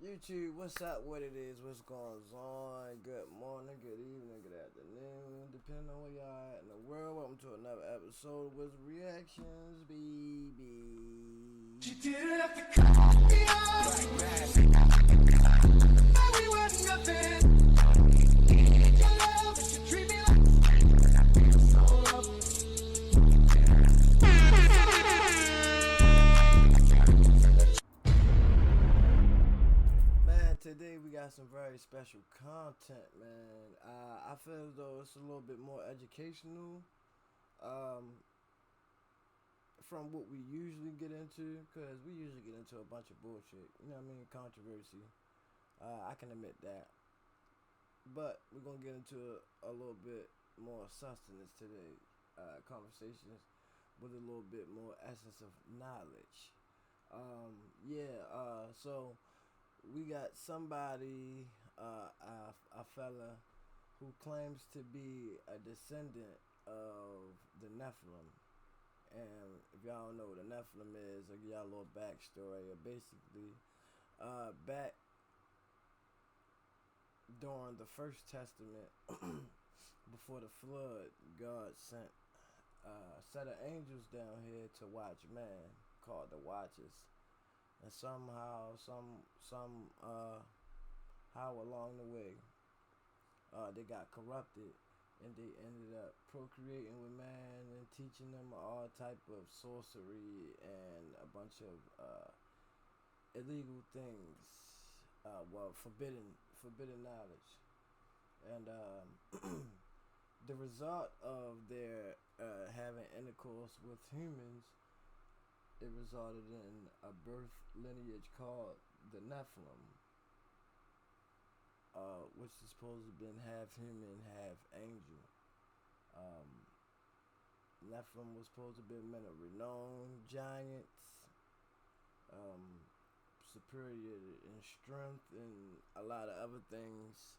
YouTube, what's up? What it is? What's going on? Good morning, good evening, good afternoon, depending on where y'all at in the world. Welcome to another episode with Reactions, baby. She didn't have to cut me off. We were nothing. Your love, she treat me like so up. Today we got some very special content, man. I feel as though it's a little bit more educational from what we usually get into, because we usually get into a bunch of bullshit, you know what I mean, controversy. I can admit that. But we're going to get into a little bit more sustenance today, conversations with a little bit more essence of knowledge. So we got somebody, a fella who claims to be a descendant of the Nephilim. And if y'all don't know what the Nephilim is, I'll give y'all a little backstory. Basically, back during the First Testament, before the flood, God sent a set of angels down here to watch man, called the Watchers. And somehow, how along the way, they got corrupted, and they ended up procreating with man and teaching them all type of sorcery and a bunch of illegal things, forbidden knowledge. And the result of their having intercourse with humans, it resulted in a birth lineage called the Nephilim, which is supposed to have been half human, half angel. Nephilim was supposed to be men of renown, giants, superior in strength, and a lot of other things.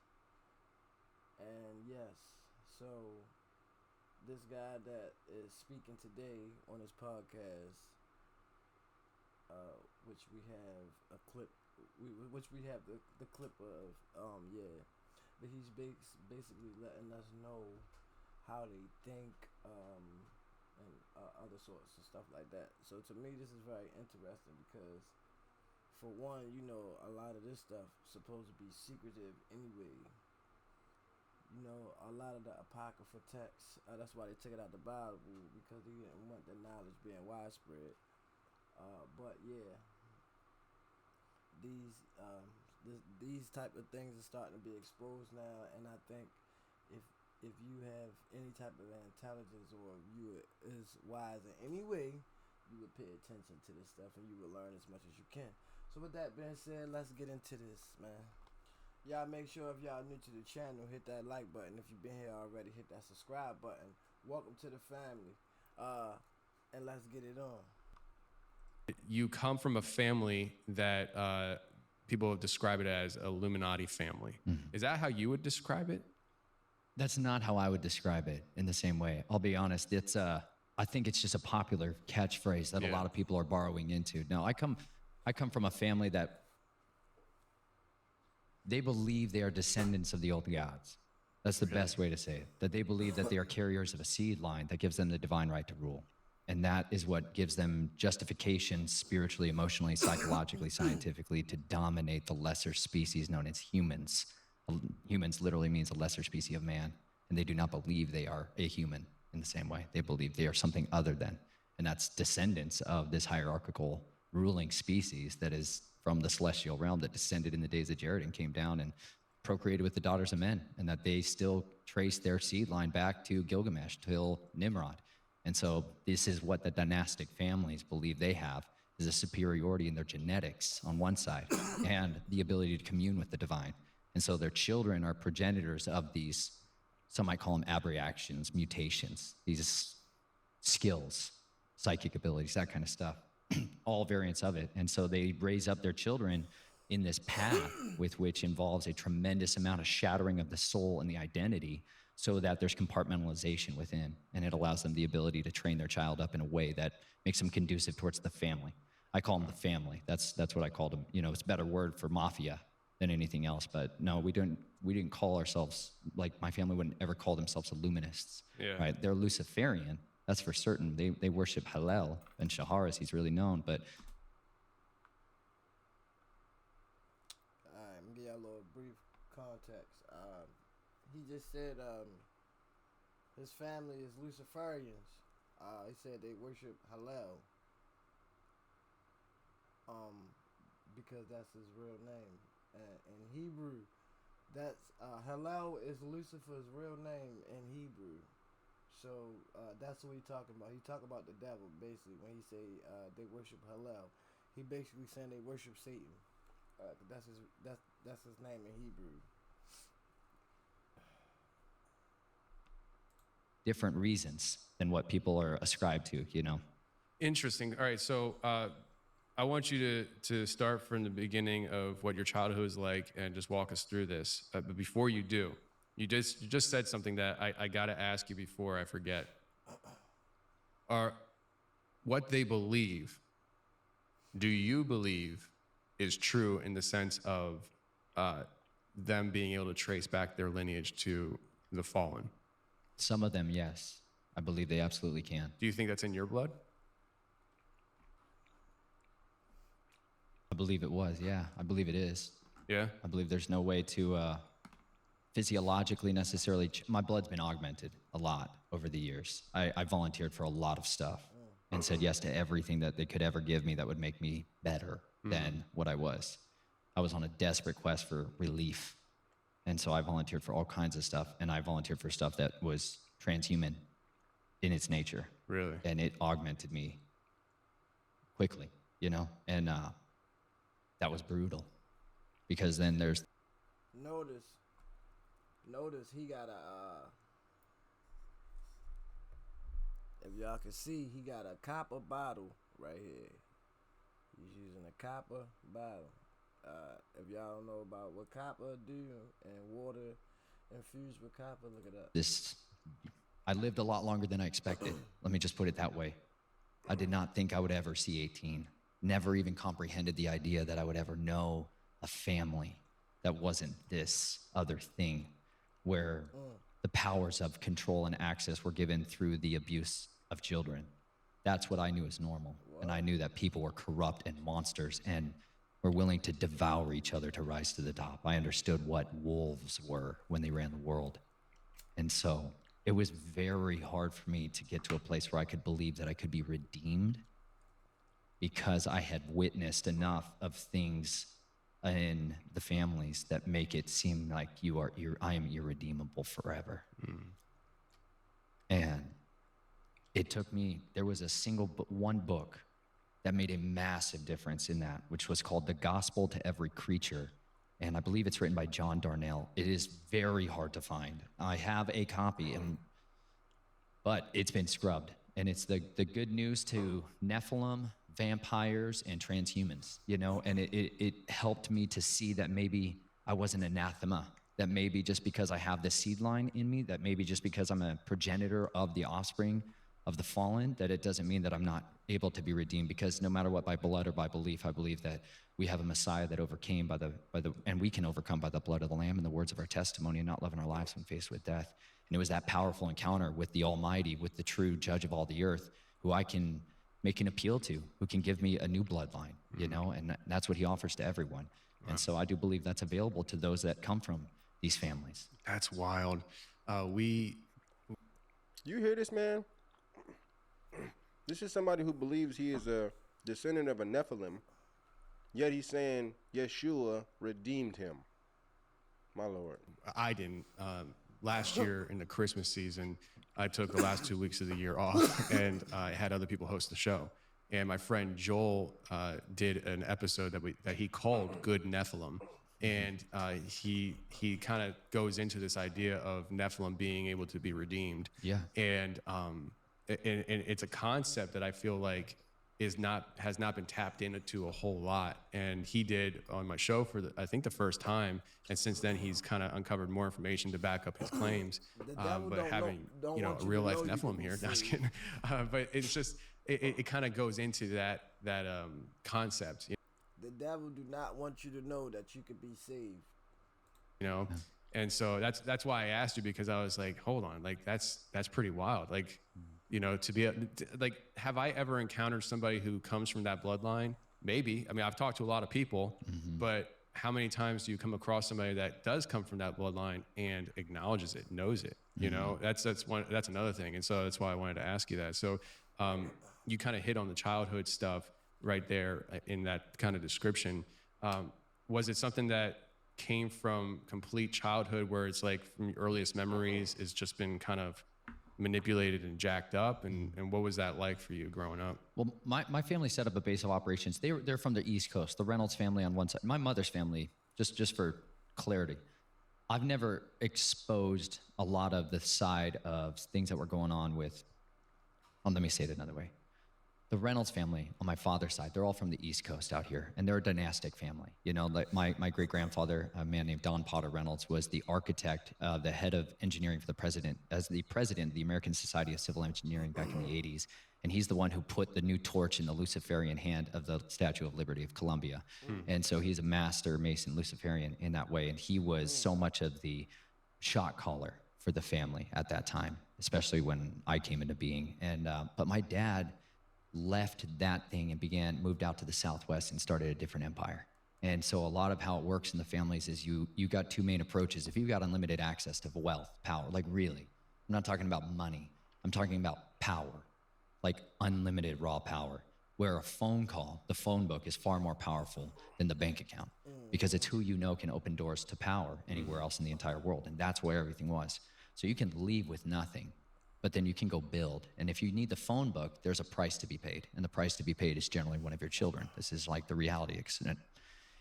And yes, so this guy that is speaking today on his podcast, which we have a clip, which we have the clip of, but he's basically letting us know how they think, and other sorts of stuff like that. So to me, this is very interesting because, for one, you know, a lot of this stuff is supposed to be secretive anyway. You know, a lot of the apocryphal texts, that's why they took it out the Bible, because they didn't want the knowledge being widespread. But yeah, these type of things are starting to be exposed now, and I think if you have any type of intelligence, or if you is wise in any way, you would pay attention to this stuff and you would learn as much as you can. So with that being said, let's get into this, man. Y'all make sure, if y'all new to the channel, hit that like button. If you've been here already, hit that subscribe button. Welcome to the family, and let's get it on. You come from a family that people describe it as a Illuminati family. Mm-hmm. Is that how you would describe it? That's not how I would describe it in the same way. I'll be honest. It's I think it's just a popular catchphrase that a lot of people are borrowing into. Now, I come from a family that they believe they are descendants of the old gods. That's the best way to say it. That they believe that they are carriers of a seed line that gives them the divine right to rule. And that is what gives them justification spiritually, emotionally, psychologically, scientifically, to dominate the lesser species known as humans. Humans literally means a lesser species of man. And they do not believe they are a human in the same way. They believe they are something other than. And that's descendants of this hierarchical ruling species that is from the celestial realm, that descended in the days of Jared and came down and procreated with the daughters of men. And that they still trace their seed line back to Gilgamesh, till Nimrod. And so this is what the dynastic families believe they have, is a superiority in their genetics on one side and the ability to commune with the divine. And so their children are progenitors of these, some might call them abreactions, mutations, these skills, psychic abilities, that kind of stuff, all variants of it. And so they raise up their children in this path with which involves a tremendous amount of shattering of the soul and the identity, so that there's compartmentalization within, and it allows them the ability to train their child up in a way that makes them conducive towards the family. I call them the family. That's what I called them. You know, it's a better word for mafia than anything else. But no, we didn't call ourselves, like my family wouldn't ever call themselves Illuminists. Yeah. Right? They're Luciferian. That's for certain. They worship Hallel and Shahar, as he's really known. But All right, I'm gonna give y'all a little brief context. He just said his family is Luciferians. He said they worship Hallel. Because that's his real name. In Hebrew, that's Hallel is Lucifer's real name in Hebrew. So that's what he talking about. He talking about the devil basically when he say they worship Hallel. He basically saying they worship Satan. That's his name in Hebrew. different reasons than what people are ascribed to, you know. Interesting. All right, so I want you to start from the beginning of what your childhood was like and just walk us through this. But before you do, you just said something that I got to ask you before I forget. What they believe, do you believe is true in the sense of them being able to trace back their lineage to the fallen? Some of them, yes. I believe they absolutely can. Do you think that's in your blood? I believe it was, yeah. I believe it is. Yeah? I believe there's no way to physiologically necessarily... my blood's been augmented a lot over the years. I volunteered for a lot of stuff and said yes to everything that they could ever give me that would make me better than what I was. I was on a desperate quest for relief. And so I volunteered for all kinds of stuff, and I volunteered for stuff that was transhuman in its nature. Really? And it augmented me quickly, you know? And that was brutal. Because then there's... Notice he got a, if y'all can see, he got a copper bottle right here. He's using a copper bottle. If y'all don't know about what copper do and water infused with copper, look it up. I lived a lot longer than I expected. Let me just put it that way. I did not think I would ever see 18. Never even comprehended the idea that I would ever know a family that wasn't this other thing where the powers of control and access were given through the abuse of children. That's what I knew as normal. Wow. And I knew that people were corrupt and monsters and were willing to devour each other to rise to the top. I understood what wolves were when they ran the world. And so it was very hard for me to get to a place where I could believe that I could be redeemed because I had witnessed enough of things in the families that make it seem like I am irredeemable forever. And it took me, there was one book that made a massive difference in that, which was called The Gospel to Every Creature. And I believe it's written by John Darnell. It is very hard to find. I have a copy, but it's been scrubbed. And it's the good news to Nephilim, vampires, and transhumans, you know? And it helped me to see that maybe I wasn't anathema, that maybe just because I have the seed line in me, that maybe just because I'm a progenitor of the offspring of the fallen, that it doesn't mean that I'm not able to be redeemed, because no matter what, by blood or by belief, I believe that we have a Messiah that overcame and we can overcome by the blood of the Lamb and the words of our testimony and not living our lives when faced with death. And it was that powerful encounter with the Almighty, with the true judge of all the earth, who I can make an appeal to, who can give me a new bloodline, you know, and that's what he offers to everyone. Wow. And so I do believe that's available to those that come from these families. That's wild. You hear this, man? This is somebody who believes he is a descendant of a Nephilim, yet he's saying Yeshua redeemed him. My Lord. I didn't. Last year in the Christmas season, I took the last 2 weeks of the year off, and I had other people host the show. And my friend Joel did an episode that he called Good Nephilim. And he kind of goes into this idea of Nephilim being able to be redeemed. Yeah. And it's a concept that I feel like has not been tapped into a whole lot. And he did on my show for I think the first time, and since then he's kind of uncovered more information to back up his claims. But having a real life Nephilim here, no, I was kidding. But it's just it kind of goes into that concept, The devil do not want you to know that you could be saved. you know. And so that's why I asked you, because I was like, hold on, like that's pretty wild. Like, you know, to be like, have I ever encountered somebody who comes from that bloodline? Maybe. I mean, I've talked to a lot of people, but how many times do you come across somebody that does come from that bloodline and acknowledges it, knows it? You know, that's another thing. And so that's why I wanted to ask you that. So you kind of hit on the childhood stuff right there in that kind of description. Was it something that came from complete childhood, where it's like from your earliest memories it's just been kind of manipulated and jacked up, and what was that like for you growing up? Well, my family set up a base of operations. They're from the East Coast. The Reynolds family on one side. My mother's family, just for clarity, I've never exposed a lot of the side of things that were going on with. Let me say it another way. The Reynolds family on my father's side, they're all from the East Coast out here, and they're a dynastic family. You know, like my great-grandfather, a man named Don Potter Reynolds, was the architect, the head of engineering for the president, as the president of the American Society of Civil Engineering back in the 80s. And he's the one who put the new torch in the Luciferian hand of the Statue of Liberty of Columbia. And so he's a master Mason Luciferian in that way. And he was so much of the shot caller for the family at that time, especially when I came into being. And but my dad left that thing and moved out to the Southwest and started a different empire. And so a lot of how it works in the families is you got two main approaches. If you've got unlimited access to wealth, power, like really, I'm not talking about money, I'm talking about power, like unlimited raw power, where a phone call, the phone book, is far more powerful than the bank account, because it's who you know can open doors to power anywhere else in the entire world. And that's where everything was. So you can leave with nothing, but then you can go build. And if you need the phone book, there's a price to be paid. And the price to be paid is generally one of your children. This is like the reality.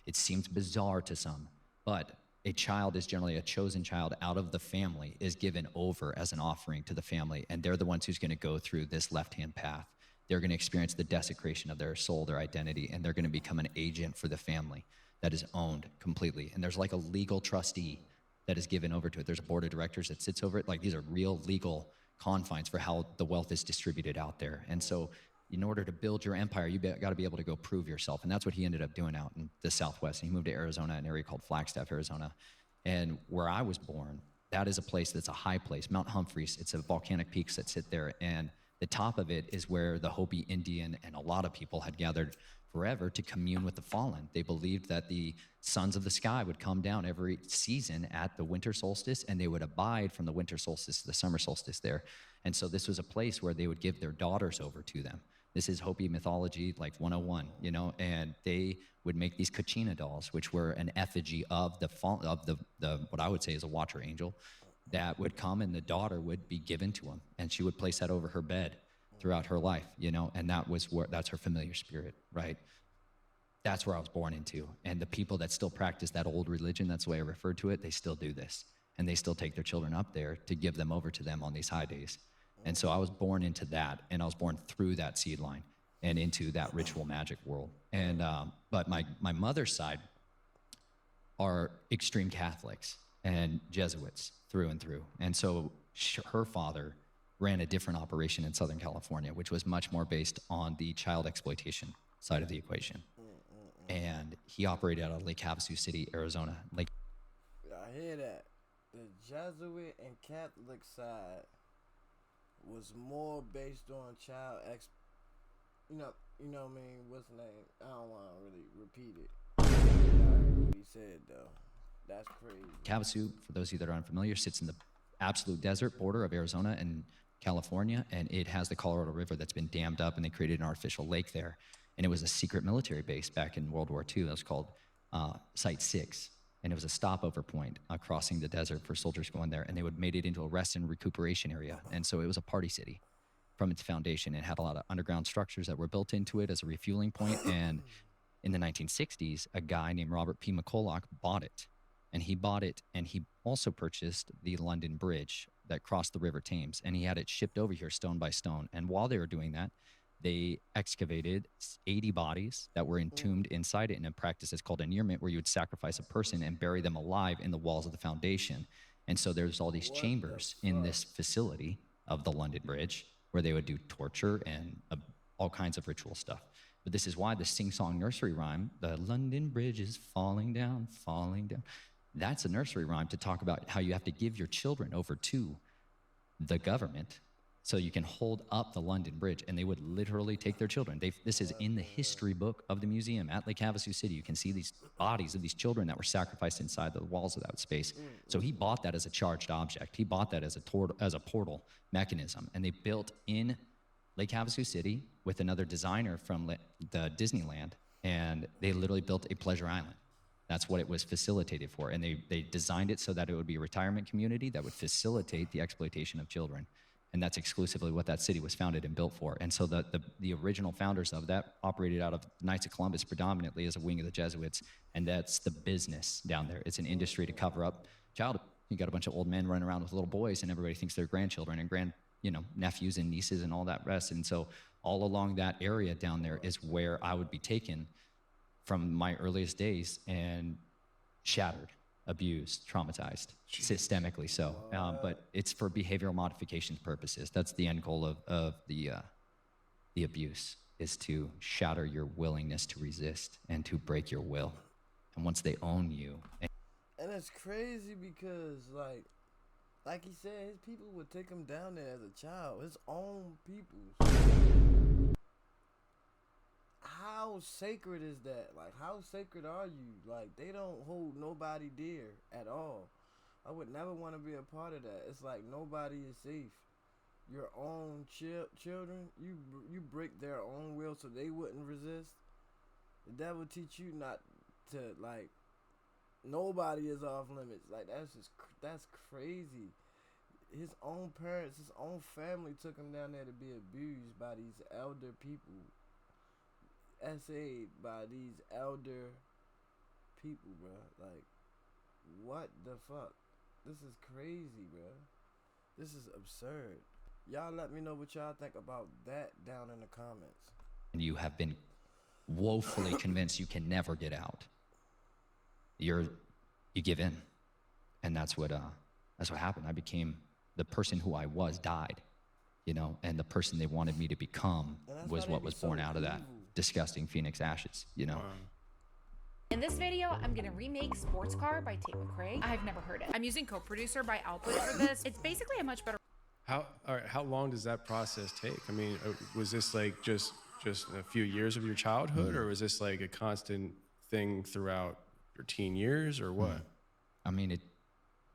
It seems bizarre to some, but a child is generally a chosen child out of the family, is given over as an offering to the family. And they're the ones who's going to go through this left-hand path. They're going to experience the desecration of their soul, their identity, and they're going to become an agent for the family that is owned completely. And there's like a legal trustee that is given over to it. There's a board of directors that sits over it. Like, these are real legal confines for how the wealth is distributed out there. And so in order to build your empire, you got to be able to go prove yourself. And that's what he ended up doing out in the Southwest. And he moved to Arizona, an area called Flagstaff, Arizona. And where I was born, that is a place that's a high place, Mount Humphreys. It's a volcanic peaks that sit there. And the top of it is where the Hopi Indian and a lot of people had gathered forever to commune with the fallen. They believed that the sons of the sky would come down every season at the winter solstice, and they would abide from the winter solstice to the summer solstice there. And so this was a place where they would give their daughters over to them. This is Hopi mythology, like 101, you know, and they would make these Kachina dolls, which were an effigy of the what I would say is a watcher angel, that would come, and the daughter would be given to him, and she would place that over her bed throughout her life, you know, and that's her familiar spirit, right? That's where I was born into. And the people that still practice that old religion, that's the way I refer to it, they still do this. And they still take their children up there to give them over to them on these high days. And so I was born into that, and I was born through that seed line and into that ritual magic world. And but my mother's side are extreme Catholics and Jesuits through and through. And so her father ran a different operation in Southern California, which was much more based on the child exploitation side of the equation. And he operated out of Lake Havasu City, Arizona. I hear that. The Jesuit and Catholic side was more based on you know what I mean? What's the name? I don't want to really repeat it. I heard what he said, though. That's crazy. Havasu, for those of you that are unfamiliar, sits in the absolute desert border of Arizona and California, and it has the Colorado River that's been dammed up, and they created an artificial lake there. And it was a secret military base back in World War II. It was called Site 6. And it was a stopover point crossing the desert for soldiers going there. And they would made it into a rest and recuperation area. And so it was a party city from its foundation. It had a lot of underground structures that were built into it as a refueling point. And in the 1960s, a guy named Robert P. McCulloch bought it. And he bought it, and he also purchased the London Bridge that crossed the River Thames. And he had it shipped over here stone by stone. And while they were doing that, they excavated 80 bodies that were entombed inside it in a practice that's called annulment, where you would sacrifice a person and bury them alive in the walls of the foundation. And so there's all these chambers in this facility of the London Bridge where they would do torture and all kinds of ritual stuff. But this is why the sing-song nursery rhyme, the London Bridge is falling down, that's a nursery rhyme to talk about how you have to give your children over to the government so you can hold up the London Bridge. And they would literally take their children. This is in the history book of the museum at Lake Havasu City. You can see these bodies of these children that were sacrificed inside the walls of that space. So he bought that as a charged object. He bought that as a portal mechanism. And they built in Lake Havasu City with another designer from the Disneyland. And they literally built a pleasure island. That's what it was facilitated for. And they designed it so that it would be a retirement community that would facilitate the exploitation of children. And that's exclusively what that city was founded and built for. And so the original founders of that operated out of Knights of Columbus predominantly as a wing of the Jesuits. And that's the business down there. It's an industry to cover up child. You got a bunch of old men running around with little boys, and everybody thinks they're grandchildren and nephews and nieces and all that rest. And so all along that area down there is where I would be taken from my earliest days and shattered, abused, traumatized, systemically so. But it's for behavioral modification purposes. That's the end goal of the abuse, is to shatter your willingness to resist and to break your will. And once they own you. And it's crazy because, like he said, his people would take him down there as a child. His own people. How sacred is that? Like, how sacred are you? Like, they don't hold nobody dear at all. I would never want to be a part of that. It's like nobody is safe. Your own children, you break their own will so they wouldn't resist. The devil teach you not to, like, nobody is off limits. Like, that's crazy. His own parents, his own family took him down there to be abused by these elder people. Essayed by these elder people, bro. Like, what the fuck? This is crazy, bro. This is absurd. Y'all let me know what y'all think about that down in the comments. And you have been woefully convinced you can never get out. You give in. And that's what happened. I became the person who I was died, and the person they wanted me to become was what was born out of that disgusting Phoenix ashes, Wow. In this video, I'm gonna remake Sports Car by Tate McRae. I've never heard it. I'm using co-producer by Output for this. It's basically a much better. How long does that process take? I mean, was this like just a few years of your childhood, or was this like a constant thing throughout your teen years, or what? I mean,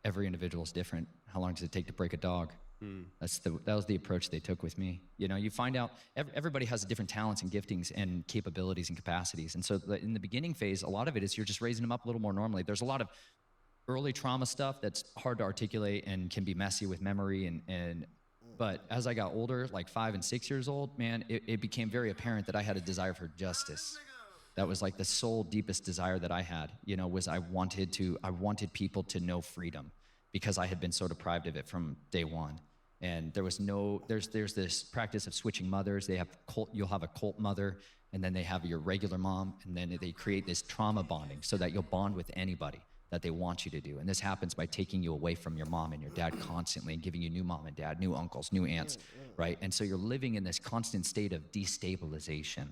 every individual is different. How long does it take to break a dog? That was the approach they took with me. You find out everybody has different talents and giftings and capabilities and capacities. And so in the beginning phase, a lot of it is you're just raising them up a little more normally. There's a lot of early trauma stuff that's hard to articulate and can be messy with memory. But as I got older, like 5 and 6 years old, man, it became very apparent that I had a desire for justice. That was like the sole deepest desire that I had, was I wanted people to know freedom, because I had been so deprived of it from day one. And there's this practice of switching mothers. You'll have a cult mother, and then they have your regular mom, and then they create this trauma bonding so that you'll bond with anybody that they want you to do. And this happens by taking you away from your mom and your dad constantly and giving you new mom and dad, new uncles, new aunts, right? And so you're living in this constant state of destabilization.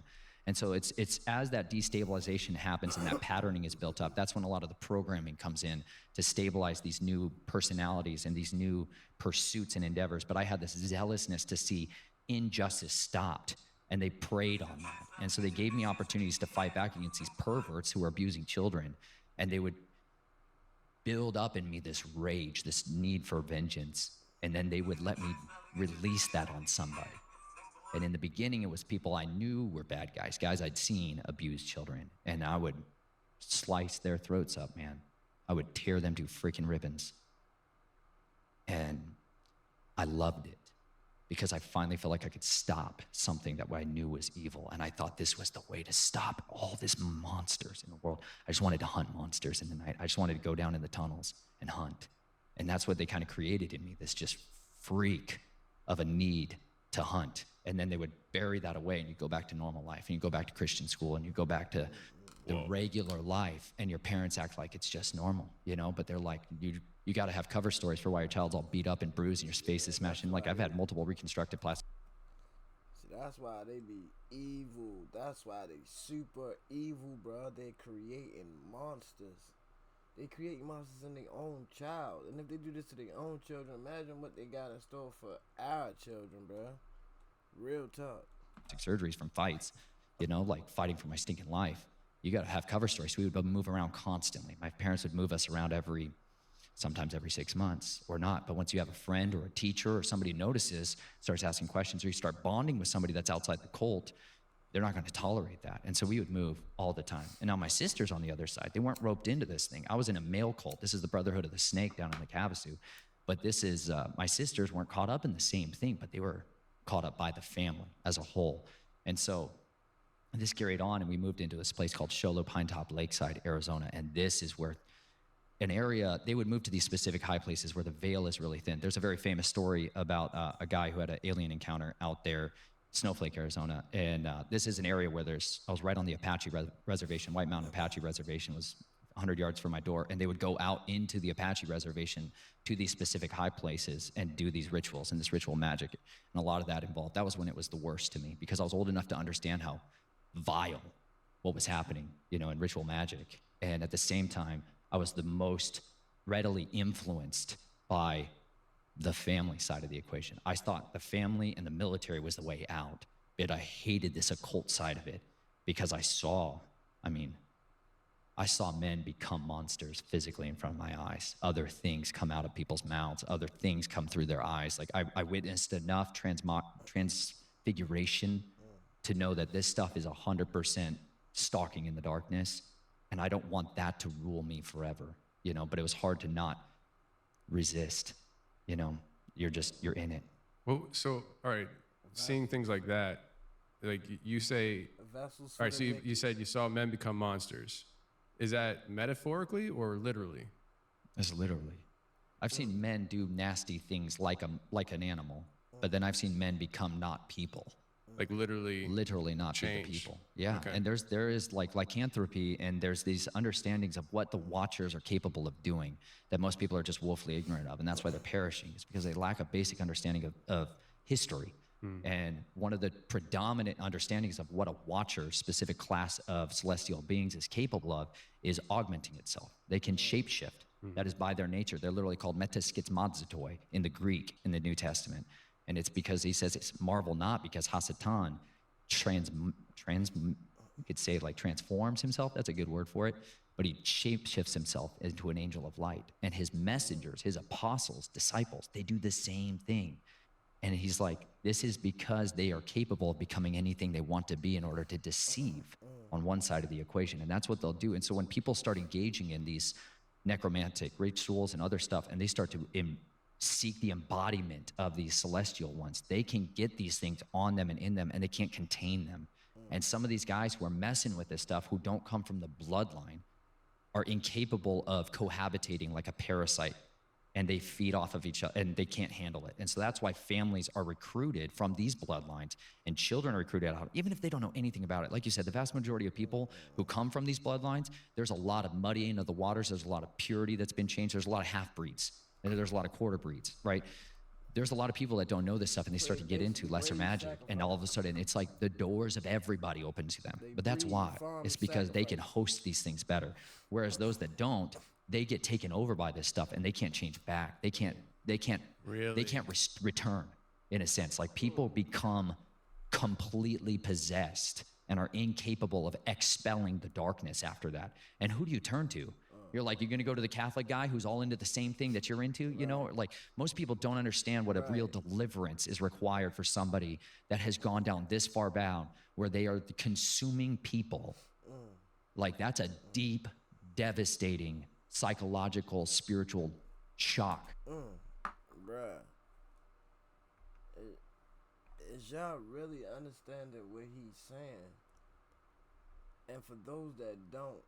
And so it's as that destabilization happens and that patterning is built up, that's when a lot of the programming comes in to stabilize these new personalities and these new pursuits and endeavors. But I had this zealousness to see injustice stopped, and they preyed on that. And so they gave me opportunities to fight back against these perverts who were abusing children, and they would build up in me this rage, this need for vengeance, and then they would let me release that on somebody. And in the beginning, it was people I knew were bad guys I'd seen abuse children. And I would slice their throats up, man. I would tear them to freaking ribbons. And I loved it because I finally felt like I could stop something that I knew was evil. And I thought this was the way to stop all these monsters in the world. I just wanted to hunt monsters in the night. I just wanted to go down in the tunnels and hunt. And that's what they kind of created in me, this just freak of a need to hunt. And then they would bury that away, and you go back to normal life, and you go back to Christian school, and you go back to the regular life, and your parents act like it's just normal, but they're like, you got to have cover stories for why your child's all beat up and bruised and your face is smashed. And like, I've had multiple reconstructive plastic. See, That's why they be evil. That's why they super evil, bro. They creating monsters. They create monsters in their own child. And if they do this to their own children, imagine what they got in store for our children, bro. Real talk. Surgeries from fights, you know, like fighting for my stinking life. You got to have cover stories. We would move around constantly. My parents would move us around sometimes every 6 months or not. But once you have a friend or a teacher or somebody notices, starts asking questions, or you start bonding with somebody that's outside the cult, they're not going to tolerate that. And so we would move all the time. And now my sisters on the other side, they weren't roped into this thing. I was in a male cult. This is the Brotherhood of the Snake down in the Cavasu. But this is, my sisters weren't caught up in the same thing, but they were caught up by the family as a whole. And so this carried on, and we moved into this place called Sholo Pinetop Lakeside, Arizona. And this is where an area, they would move to these specific high places where the veil is really thin. There's a very famous story about a guy who had an alien encounter out there, Snowflake, Arizona. And this is an area where I was right on the Apache reservation. White Mountain Apache Reservation was 100 yards from my door. And they would go out into the Apache reservation to these specific high places and do these rituals and this ritual magic. And a lot of that involved. That was when it was the worst to me, because I was old enough to understand how vile what was happening, you know, in ritual magic. And at the same time, I was the most readily influenced by the family side of the equation. I thought the family and the military was the way out, but I hated this occult side of it because I saw men become monsters physically in front of my eyes. Other things come out of people's mouths. Other things come through their eyes. Like I witnessed enough transfiguration to know that this stuff is 100% stalking in the darkness. And I don't want that to rule me forever, you know, but it was hard to not resist, you know, you're in it. Well, so, all right, seeing things like that, like you say, all right, so you said you saw men become monsters. Is that metaphorically or literally? It's literally. I've seen men do nasty things like an animal, but then I've seen men become not people. Like literally not be the people. Yeah. Okay. And there is like lycanthropy, and there's these understandings of what the Watchers are capable of doing that most people are just woefully ignorant of. And that's why they're perishing, is because they lack a basic understanding of history. And one of the predominant understandings of what a Watcher, specific class of celestial beings, is capable of is augmenting itself. They can shapeshift. That is by their nature. They're literally called metaskizmadzotoi in the Greek in the New Testament. And it's because he says it's marvel not, because Hasatan you could say like transforms himself. That's a good word for it. But he shapeshifts himself into an angel of light. And his messengers, his apostles, disciples, they do the same thing. And he's like, this is because they are capable of becoming anything they want to be in order to deceive on one side of the equation. And that's what they'll do. And so when people start engaging in these necromantic rituals and other stuff, and they start to seek the embodiment of these celestial ones, they can get these things on them and in them, and they can't contain them. And some of these guys who are messing with this stuff, who don't come from the bloodline, are incapable of cohabitating like a parasite, and they feed off of each other, and they can't handle it. And so that's why families are recruited from these bloodlines, and children are recruited out, even if they don't know anything about it. Like you said, the vast majority of people who come from these bloodlines, there's a lot of muddying of the waters, there's a lot of purity that's been changed, there's a lot of half-breeds, and there's a lot of quarter breeds, right? There's a lot of people that don't know this stuff, and they start to get into lesser magic, and all of a sudden it's like the doors of everybody open to them. But that's why. It's because they can host these things better. Whereas those that don't, they get taken over by this stuff, and they can't change back. They can't return, in a sense. Like, people become completely possessed and are incapable of expelling the darkness after that. And who do you turn to? You're like, you're going to go to the Catholic guy who's all into the same thing that you're into, you know? Like, most people don't understand what a real deliverance is required for somebody that has gone down this far down, where they are consuming people. Like, that's a deep, devastating, psychological, spiritual shock. Bruh. Is y'all really understanding what he's saying? And for those that don't,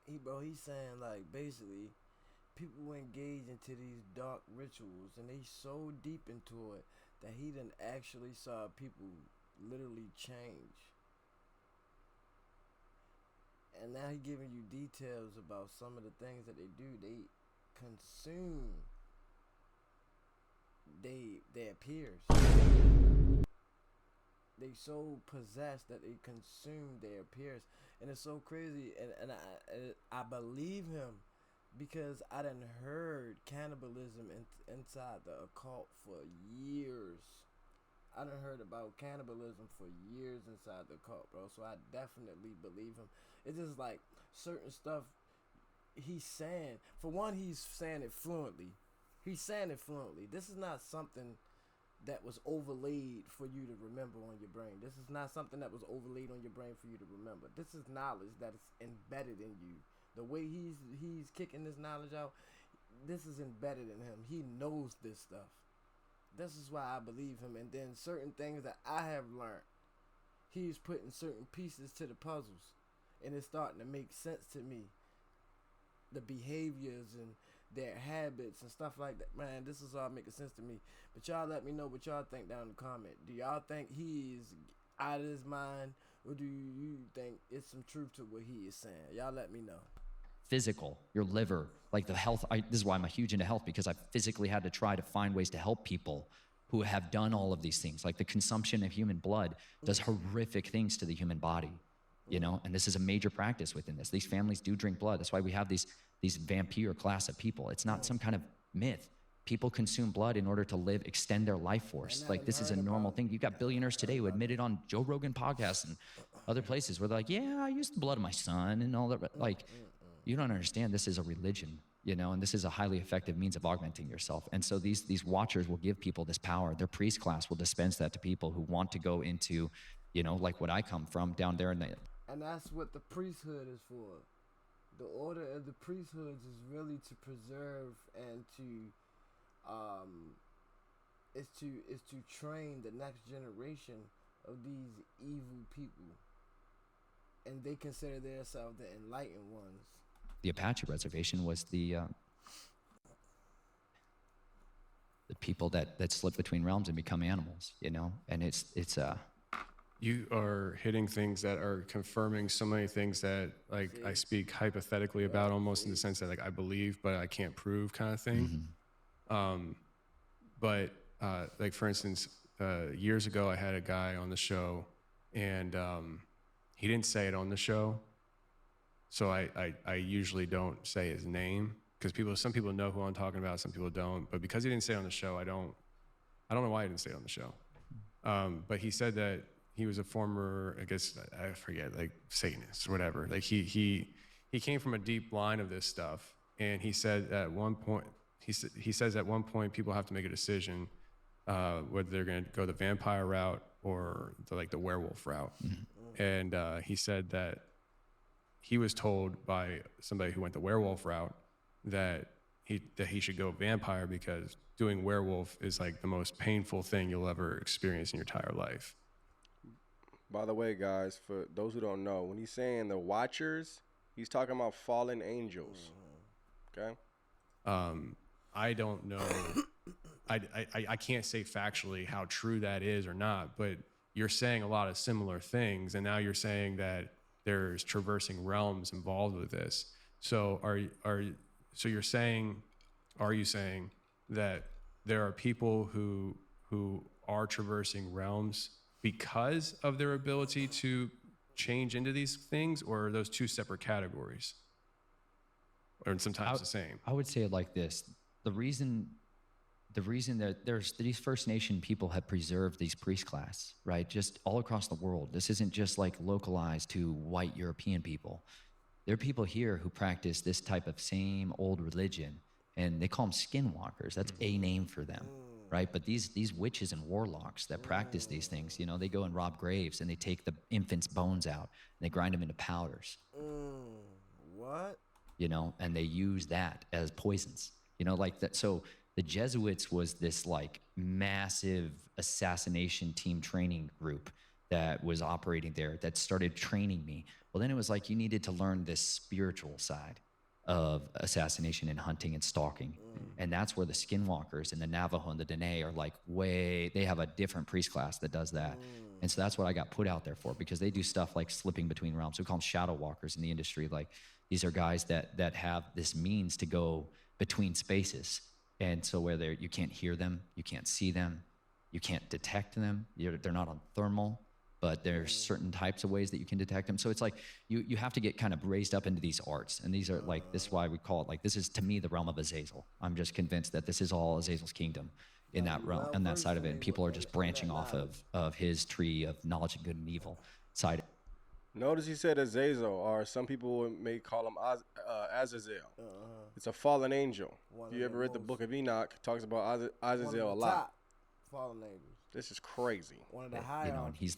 he's saying, like, basically, people engage into these dark rituals, and they so deep into it that he done actually saw people literally change. And now he giving you details about some of the things that they do. They consume their peers. they so possessed that they consume their peers, and it's so crazy. And I believe him because I done heard cannibalism inside the occult for years. I done heard about cannibalism for years inside the cult, bro. So I definitely believe him. It's just like certain stuff he's saying. For one, he's saying it fluently. He's saying it fluently. This is not something that was overlaid for you to remember on your brain. This is not something that was overlaid on your brain for you to remember. This is knowledge that is embedded in you. The way he's kicking this knowledge out, this is embedded in him. He knows this stuff. This is why I believe him. And then certain things that I have learned, he's putting certain pieces to the puzzles, and it's starting to make sense to me. The behaviors and their habits and stuff like that. Man, this is all making sense to me. But y'all let me know what y'all think down in the comment. Do y'all think he is out of his mind, or do you think it's some truth to what he is saying? Y'all let me know. Physical, your liver, like the health. This is why I'm huge into health, because I've physically had to try to find ways to help people who have done all of these things. Like the consumption of human blood does horrific things to the human body, you know, and this is a major practice within this. These families do drink blood. That's why we have these vampire class of people. It's not some kind of myth. People consume blood in order to live, extend their life force. Like this is a normal thing. You got billionaires today who admitted on Joe Rogan podcasts and other places where they're like, yeah, I used the blood of my son and all that. Like, you don't understand, this is a religion, you know, and this is a highly effective means of augmenting yourself. And so these watchers will give people this power. Their priest class will dispense that to people who want to go into, you know, like what I come from down there in the... And that's what the priesthood is for. The order of the priesthoods is really to preserve and to is to train the next generation of these evil people. And they consider themselves the enlightened ones. The Apache reservation was the people that slip between realms and become animals, you know? And it's You are hitting things that are confirming so many things that, like, I speak hypothetically about, almost in the sense that, like, I believe, but I can't prove, kind of thing. But like, for instance, years ago, I had a guy on the show, and he didn't say it on the show. So I usually don't say his name, because some people know who I'm talking about, some people don't. But because he didn't say it on the show, I don't know why he didn't say it on the show. But he said that he was a former, I guess, I forget, like Satanist or whatever. Like he came from a deep line of this stuff, and he said at one point, he says at one point people have to make a decision whether they're going to go the vampire route or the werewolf route. And he said that he was told by somebody who went the werewolf route that he should go vampire, because doing werewolf is like the most painful thing you'll ever experience in your entire life. By the way, guys, for those who don't know, when he's saying the Watchers, he's talking about fallen angels. Okay? I don't know. I can't say factually how true that is or not, but you're saying a lot of similar things, and now you're saying that there's traversing realms involved with this. So are you saying that there are people who are traversing realms because of their ability to change into these things, or are those two separate categories? Or sometimes the same? I would say it like this. The reason that these First Nation people have preserved these priest class, right? Just all across the world. This isn't just like localized to white European people. There are people here who practice this type of same old religion, and they call them skinwalkers. That's a name for them, right? But these witches and warlocks that practice these things, you know, they go and rob graves, and they take the infants' bones out, and they grind them into powders. What? You know, and they use that as poisons. You know, like that. So the Jesuits was this like massive assassination team training group that was operating there that started training me. Well, then it was like you needed to learn this spiritual side of assassination and hunting and stalking. And that's where the skinwalkers and the Navajo and the Dene are like they have a different priest class that does that. And so that's what I got put out there for, because they do stuff like slipping between realms. We call them shadow walkers in the industry. Like these are guys that have this means to go between spaces. And so where you can't hear them, you can't see them, you can't detect them, they're not on thermal. but there's certain types of ways that you can detect them. So it's like you have to get kind of raised up into these arts, and these are like, this is why we call it, like, this is to me the realm of Azazel. I'm just convinced that this is all Azazel's kingdom in that realm, on that side of it, and people are just branching off of his tree of knowledge of good and evil side. Notice he said Azazel, or some people may call him Azazel. It's a fallen angel. If you ever read the book of Enoch, it talks about Azazel a lot. Fallen angels. This is crazy. One of the higher. You know, and he's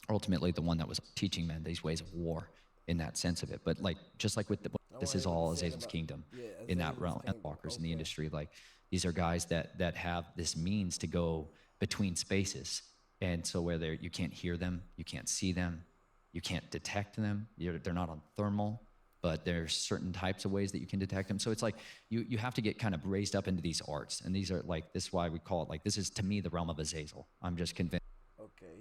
ultimately the one that was teaching men these ways of war in that sense of it. But like, just like with this is all Azazel's kingdom in that realm, and walkers in the industry. Like, these are guys that have this means to go between spaces. And so where you can't hear them, you can't see them, you can't detect them. They're not on thermal, but there's certain types of ways that you can detect them. So it's like you have to get kind of raised up into these arts, and these are like, this is why we call it, like, this is to me the realm of Azazel. I'm just convinced. Okay,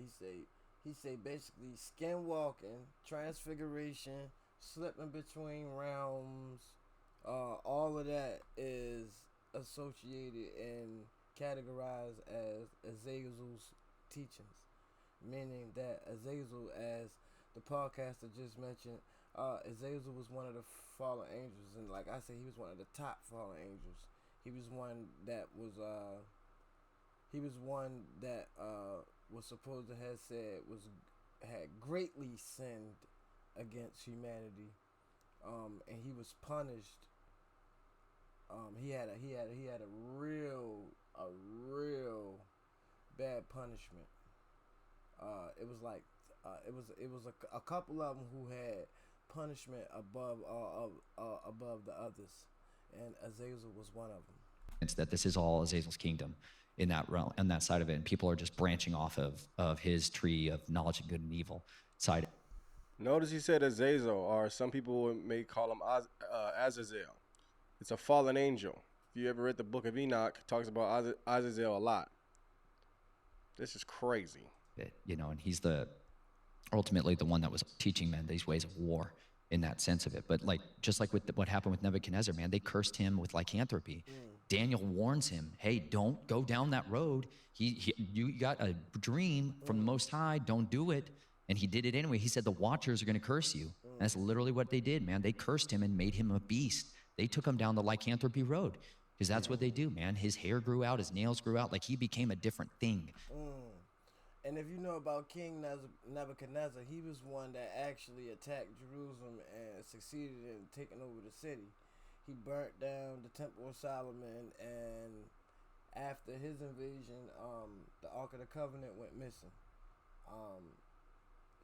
he say basically skinwalking, transfiguration, slipping between realms, all of that is associated and categorized as Azazel's teachings, meaning that Azazel, as the podcaster just mentioned, Azazel was one of the fallen angels, and like I said, he was one of the top fallen angels. He was one that was supposed to have said had greatly sinned against humanity, and he was punished. He had a real bad punishment. It was like it was a couple of them who had punishment above the others, and Azazel was one of them. It's that this is all Azazel's kingdom in that realm, on that side of it, and people are just branching off of his tree of knowledge of good and evil side. Notice he said Azazel, or some people may call him Azazel. It's a fallen angel. If you ever read the book of Enoch, it talks about Azazel a lot. This is crazy. You know, and he's ultimately the one that was teaching men these ways of war in that sense of it. But like, just like with what happened with Nebuchadnezzar, man, they cursed him with lycanthropy. Daniel warns him, hey, don't go down that road. You got a dream from the Most High, don't do it. And he did it anyway. He said the watchers are going to curse you. And that's literally what they did, man. They cursed him and made him a beast. They took him down the lycanthropy road, because that's what they do, man. His hair grew out, his nails grew out, like he became a different thing. And if you know about King Nebuchadnezzar, he was one that actually attacked Jerusalem and succeeded in taking over the city. He burnt down the Temple of Solomon, and after his invasion, the Ark of the Covenant went missing.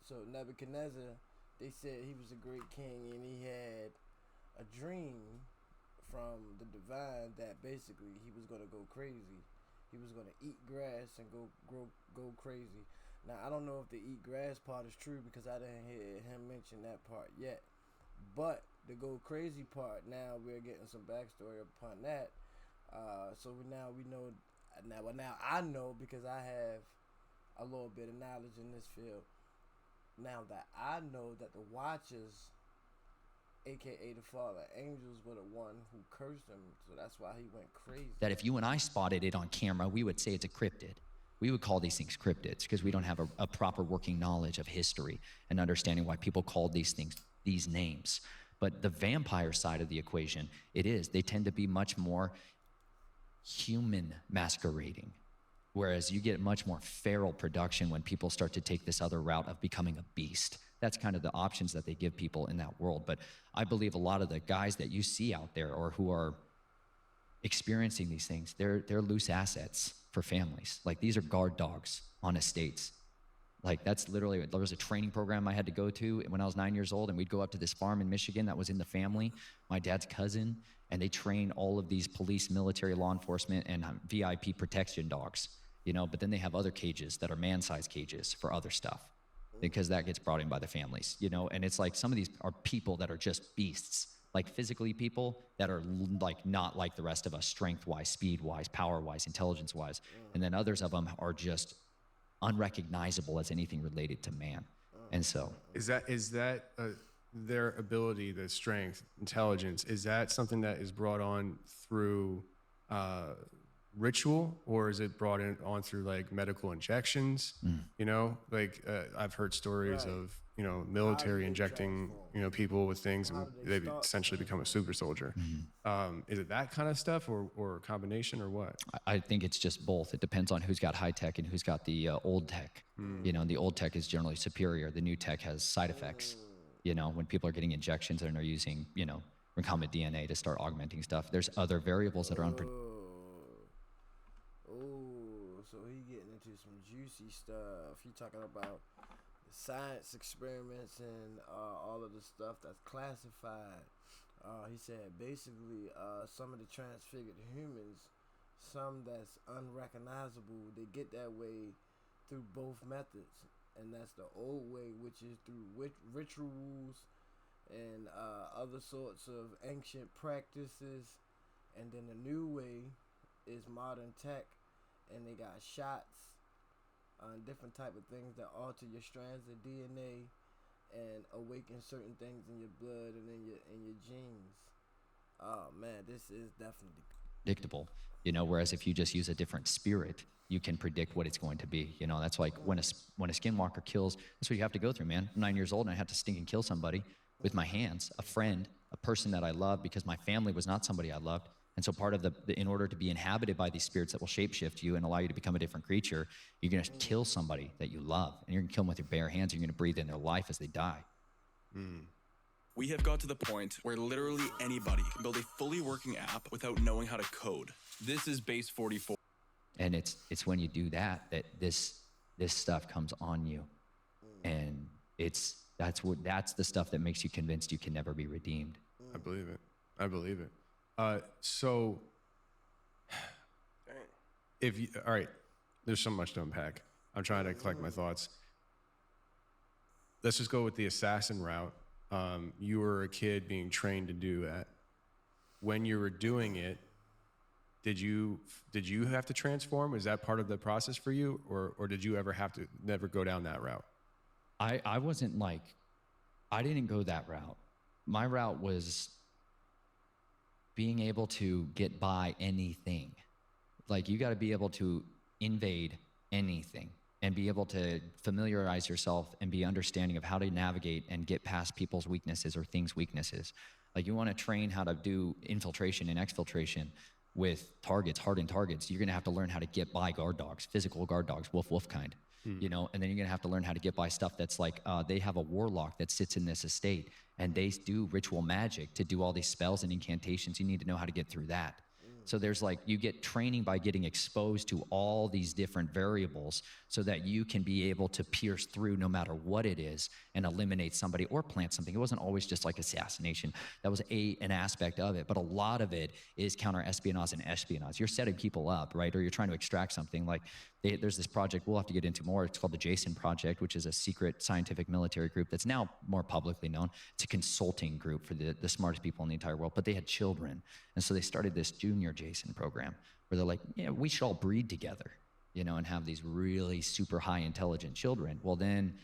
So Nebuchadnezzar, they said he was a great king, and he had a dream from the divine that basically he was going to go crazy. He was going to eat grass and go crazy. Now, I don't know if the eat grass part is true, because I didn't hear him mention that part yet. But the go crazy part, now we're getting some backstory upon that. So now we know. Now I know, because I have a little bit of knowledge in this field. Now that I know that the Watchers, aka the fallen angels, were the one who cursed him, so that's why he went crazy. That if you and I spotted it on camera, we would say it's a cryptid. We would call these things cryptids, because we don't have a proper working knowledge of history and understanding why people called these things these names. But the vampire side of the equation, they tend to be much more human masquerading, whereas you get much more feral production when people start to take this other route of becoming a beast. That's kind of the options that they give people in that world. But I believe a lot of the guys that you see out there, or who are experiencing these things, they're loose assets for families. Like, these are guard dogs on estates. Like, that's literally, there was a training program I had to go to when I was 9 years old, and we'd go up to this farm in Michigan that was in the family, my dad's cousin, and they train all of these police, military, law enforcement, and VIP protection dogs, you know. But then they have other cages that are man-sized cages for other stuff, because that gets brought in by the families, you know. And it's like, some of these are people that are just beasts, like physically people that are like not like the rest of us, strength-wise, speed-wise, power-wise, intelligence-wise. And then others of them are just unrecognizable as anything related to man. And so Is that their ability, the strength, intelligence, is that something that is brought on through ritual, or is it brought in on through like medical injections? You know, like I've heard stories Right. of, you know, military they injecting, transform? you know, people with things, and How do they they start essentially become a super soldier. Is it that kind of stuff, or a combination, or what? I think it's just both. It depends on who's got high tech and who's got the old tech. You know, and the old tech is generally superior. The new tech has side effects. You know, when people are getting injections and are using, you know, recombinant DNA to start augmenting stuff, there's other variables that are unpredictable. Oh, so he getting into some juicy stuff. He talking about the science experiments and all of the stuff that's classified. He said basically some of the transfigured humans, some that's unrecognizable, they get that way through both methods. And that's the old way, which is through rituals and other sorts of ancient practices. And then the new way is modern tech, and they got shots on different type of things that alter your strands of DNA and awaken certain things in your blood and in your genes. Oh man, this is definitely predictable, you know, whereas if you just use a different spirit, you can predict what it's going to be. You know, that's like when a skinwalker kills, that's what you have to go through, man. I'm 9 years old and I had to stink and kill somebody with my hands, a friend, a person that I love, because my family was not somebody I loved. And so part of in order to be inhabited by these spirits that will shapeshift you and allow you to become a different creature, you're going to kill somebody that you love, and you're going to kill them with your bare hands. And you're going to breathe in their life as they die. We have got to the point where literally anybody can build a fully working app without knowing how to code. This is Base 44. And it's when you do that this stuff comes on you, and that's the stuff that makes you convinced you can never be redeemed. I believe it. So all right, there's so much to unpack. I'm trying to collect my thoughts. Let's just go with the assassin route. You were a kid being trained to do that. When you were doing it, did you have to transform? Was that part of the process for you, or did you ever have to never go down that route? I wasn't like, I didn't go that route. My route was being able to get by anything. Like, you got to be able to invade anything and be able to familiarize yourself and be understanding of how to navigate and get past people's weaknesses or things' weaknesses. Like, you want to train how to do infiltration and exfiltration with targets, hardened targets. You're going to have to learn how to get by guard dogs, physical guard dogs, wolf kind. You know, and then you're going to have to learn how to get by stuff that's like, they have a warlock that sits in this estate, and they do ritual magic to do all these spells and incantations. You need to know how to get through that. So there's like, you get training by getting exposed to all these different variables so that you can be able to pierce through no matter what it is and eliminate somebody or plant something. It wasn't always just like assassination. That was an aspect of it, but a lot of it is counter-espionage and espionage. You're setting people up, right? Or you're trying to extract something. Like, there's this project we'll have to get into more. It's called the Jason Project, which is a secret scientific military group that's now more publicly known. It's a consulting group for the smartest people in the entire world, but they had children. And so they started this junior Jason program where they're like, yeah, we should all breed together, you know, and have these really super high intelligent children. Well, then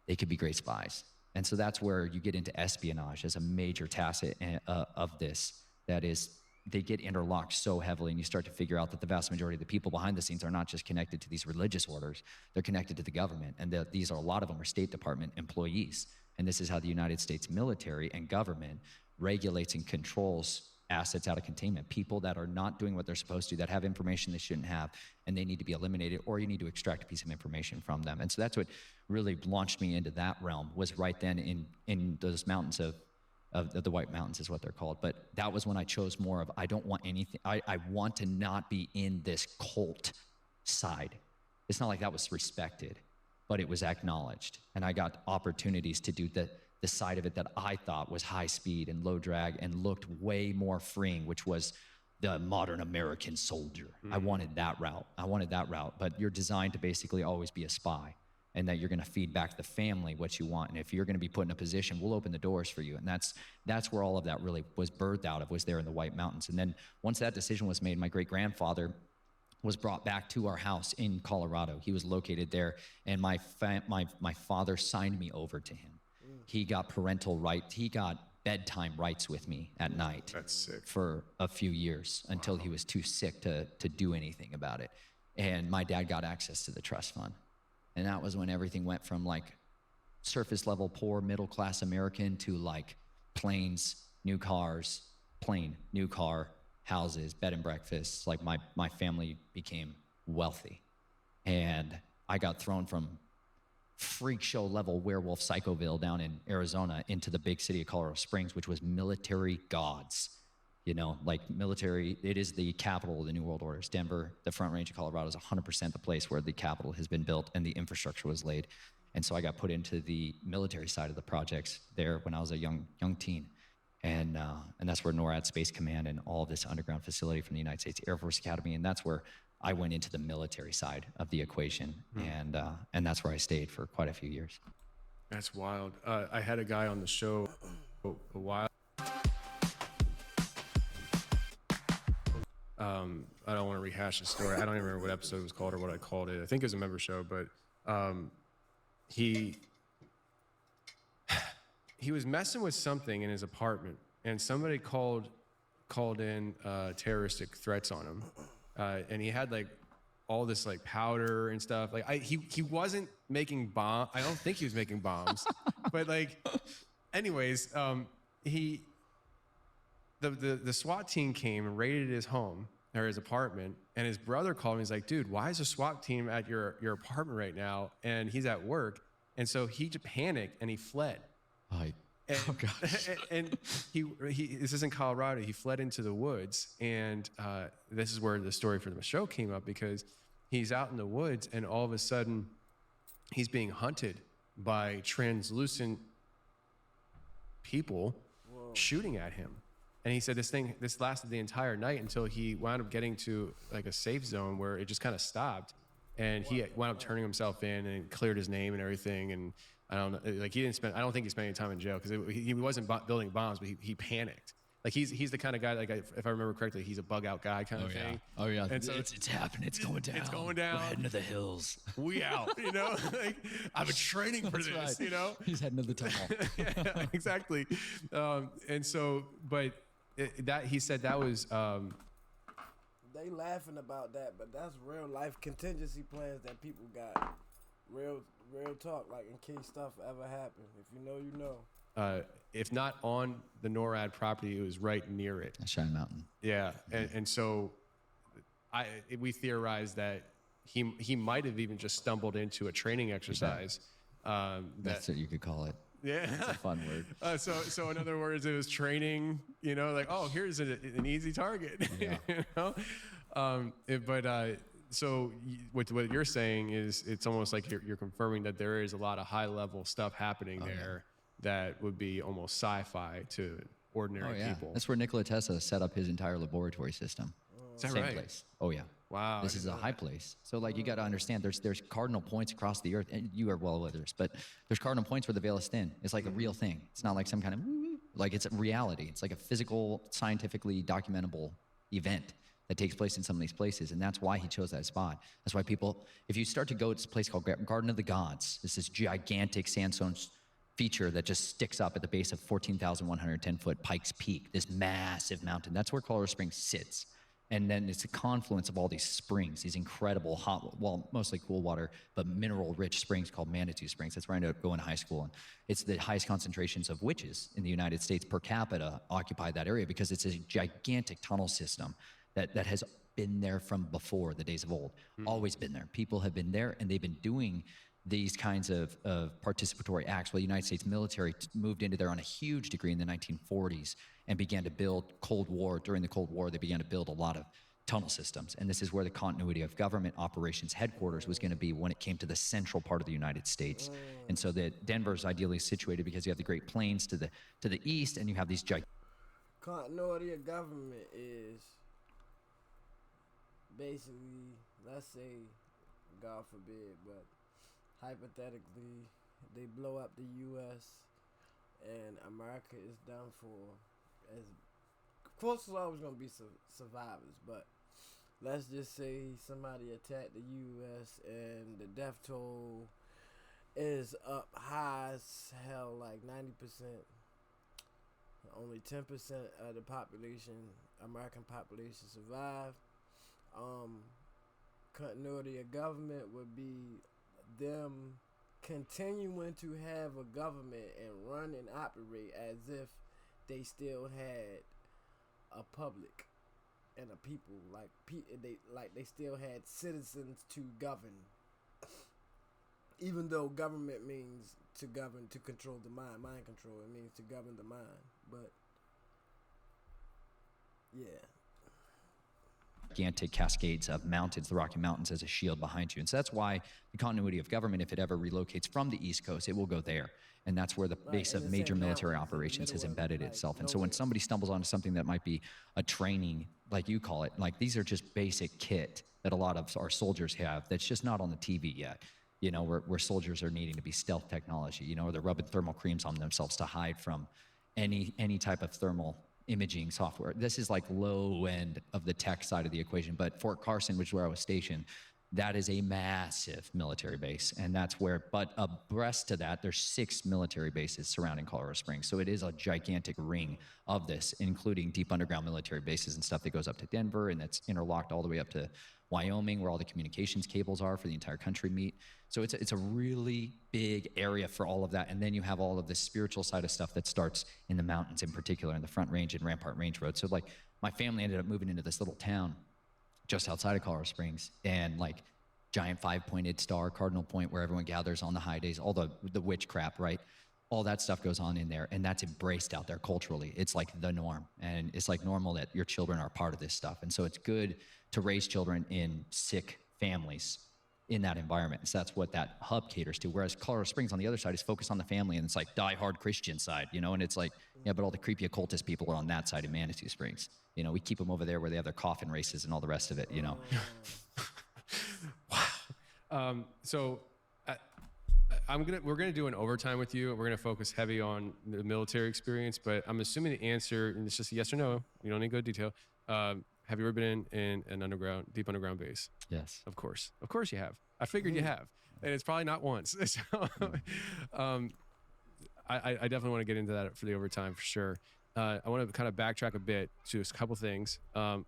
they could be great spies. And so that's where you get into espionage as a major tacit of this. That is, they get interlocked so heavily, and you start to figure out that the vast majority of the people behind the scenes are not just connected to these religious orders, they're connected to the government. And these are, a lot of them are State Department employees. And this is how the United States military and government regulates and controls assets out of containment. People that are not doing what they're supposed to, that have information they shouldn't have, and they need to be eliminated, or you need to extract a piece of information from them. And so that's what really launched me into that realm, was right then in those mountains of the White Mountains is what they're called. But that was when I chose more of, I don't want anything, I want to not be in this cult side. It's not like that was respected, but it was acknowledged. And I got opportunities to do the side of it that I thought was high speed and low drag and looked way more freeing, which was the modern American soldier. I wanted that route. But you're designed to basically always be a spy, and that you're going to feed back the family what you want. And if you're going to be put in a position, we'll open the doors for you. And that's where all of that really was birthed out of, was there in the White Mountains. And then once that decision was made, my great-grandfather was brought back to our house in Colorado. He was located there, and my father signed me over to him. He got parental rights. He got bedtime rites with me at night. That's sick. For a few years until he was too sick to do anything about it. And my dad got access to the trust fund. And that was when everything went from like surface level poor middle class American to like planes, new cars, plane, new car, houses, bed and breakfasts. Like my family became wealthy. And I got thrown from freak show level werewolf Psychoville down in Arizona into the big city of Colorado Springs, which was military gods. You know, like military, it is the capital of the New World Order. It's Denver, the Front Range of Colorado is 100% the place where the capital has been built and the infrastructure was laid. And so I got put into the military side of the projects there when I was a young teen. And that's where NORAD Space Command and all of this underground facility from the United States Air Force Academy, and that's where I went into the military side of the equation, and that's where I stayed for quite a few years. That's wild. I had a guy on the show a while. I don't want to rehash the story. I don't even remember what episode it was called or what I called it. I think it was a member show, but he was messing with something in his apartment, and somebody called in terroristic threats on him, and he had like all this like powder and stuff. Like he wasn't making bomb. I don't think he was making bombs, but like, anyways, the SWAT team came and raided his home or his apartment, and his brother called me. He's like, dude, why is a SWAT team at your apartment right now? And he's at work. And so he just panicked and he fled. And, oh gosh. And he this is in Colorado. He fled into the woods, and this is where the story for the show came up, because he's out in the woods and all of a sudden he's being hunted by translucent people shooting at him. And he said this lasted the entire night until he wound up getting to like a safe zone where it just kind of stopped, and he wound up turning himself in and cleared his name and everything. And I don't know, like I don't think he spent any time in jail because he wasn't building bombs, but he panicked. Like he's the kind of guy, like if I remember correctly, he's a bug out guy kind of thing. Oh yeah. And so it's happening. It's going down. It's going down. We're heading to the hills. We out. You know, like I've been training for this. Right. You know, He's heading to the tunnel. yeah, exactly. And so, but that he said that was. They laughing about that, but that's real life contingency plans that people got. Real talk, like in case stuff ever happen. If you know, you know. If not on the NORAD property, it was right near it. Shine Mountain. Yeah, and so we theorized that he might have even just stumbled into a training exercise. That's what you could call it. Yeah, That's a fun word. So in other words, it was training. You know, like, oh, here's an easy target. Yeah. You know, so what you're saying is it's almost like you're confirming that there is a lot of high level stuff happening there that would be almost sci-fi to ordinary people. That's where Nikola Tesla set up his entire laboratory system. Is that Same right? place. Oh yeah. Wow. This is a high place. So like you got to understand there's cardinal points across the earth, and you are well aware of this, but there's cardinal points where the veil is thin. It's like a real thing. It's not like some kind of like, it's a reality. It's like a physical, scientifically documentable event that takes place in some of these places, and that's why he chose that spot. That's why people, if you start to go to this place called Garden of the Gods, it's this gigantic sandstone feature that just sticks up at the base of 14,110-foot Pikes Peak, this massive mountain. That's where Colorado Springs sits. And then it's a confluence of all these springs, these incredible hot, well, mostly cool water, but mineral-rich springs called Manitou Springs. That's where I ended up going to high school. And it's the highest concentrations of witches in the United States per capita occupy that area because it's a gigantic tunnel system that has been there from before the days of old, always been there. People have been there, and they've been doing these kinds of participatory acts. Well, the United States military moved into there on a huge degree in the 1940s and began to build during the Cold War, they began to build a lot of tunnel systems. And this is where the continuity of government operations headquarters was going to be when it came to the central part of the United States. And so that Denver's ideally situated because you have the Great Plains to the east, and you have these gigantic Continuity of government is basically, let's say, God forbid, but hypothetically, they blow up the U.S. and America is done for. As of course, there's always gonna be survivors, but let's just say somebody attacked the U.S. and the death toll is up high as hell, like 90%. Only 10% of the population, American population, survive. Continuity of government would be them continuing to have a government and run and operate as if they still had a public and a people, they still had citizens to govern. Even though government means to govern, to control the mind control, it means to govern the mind. But yeah, gigantic cascades of mountains, the Rocky Mountains, as a shield behind you. And so that's why the continuity of government, if it ever relocates from the East Coast, it will go there. And that's where the base and of it's major in military mountains in the operations has middle of, embedded like, itself. And so when nowhere. somebody stumbles onto something that might be a training, like you call it, like these are just basic kit that a lot of our soldiers have that's just not on the TV yet. You know, where soldiers are needing to be stealth technology, you know, or they're rubbing thermal creams on themselves to hide from any type of thermal imaging software. This is like low end of the tech side of the equation. But Fort Carson, which is where I was stationed, that is a massive military base. And that's where, but abreast to that, there's 6 military bases surrounding Colorado Springs. So it is a gigantic ring of this, including deep underground military bases and stuff that goes up to Denver and that's interlocked all the way up to Wyoming, where all the communications cables are for the entire country meet. So it's a really big area for all of that. And then you have all of the spiritual side of stuff that starts in the mountains, in particular in the Front Range and Rampart Range Road. So like my family ended up moving into this little town just outside of Colorado Springs, and like giant 5-pointed star, cardinal point, where everyone gathers on the high days, all the witch crap, right? All that stuff goes on in there, and that's embraced out there culturally. It's like the norm, and it's like normal that your children are part of this stuff. And so it's good to raise children in sick families in that environment. So that's what that hub caters to. Whereas Colorado Springs on the other side is focused on the family, and it's like die-hard Christian side, you know? And it's like, yeah, but all the creepy occultist people are on that side of Manitou Springs. You know, we keep them over there where they have their coffin races and all the rest of it, you know? So we're gonna do an overtime with you. We're gonna focus heavy on the military experience, but I'm assuming the answer, and it's just a yes or no. You don't need to go detail. Have you ever been in an deep underground base? Yes. Of course you have. I figured you have, and it's probably not once. So, I definitely want to get into that for the overtime for sure. I want to kind of backtrack a bit to a couple things.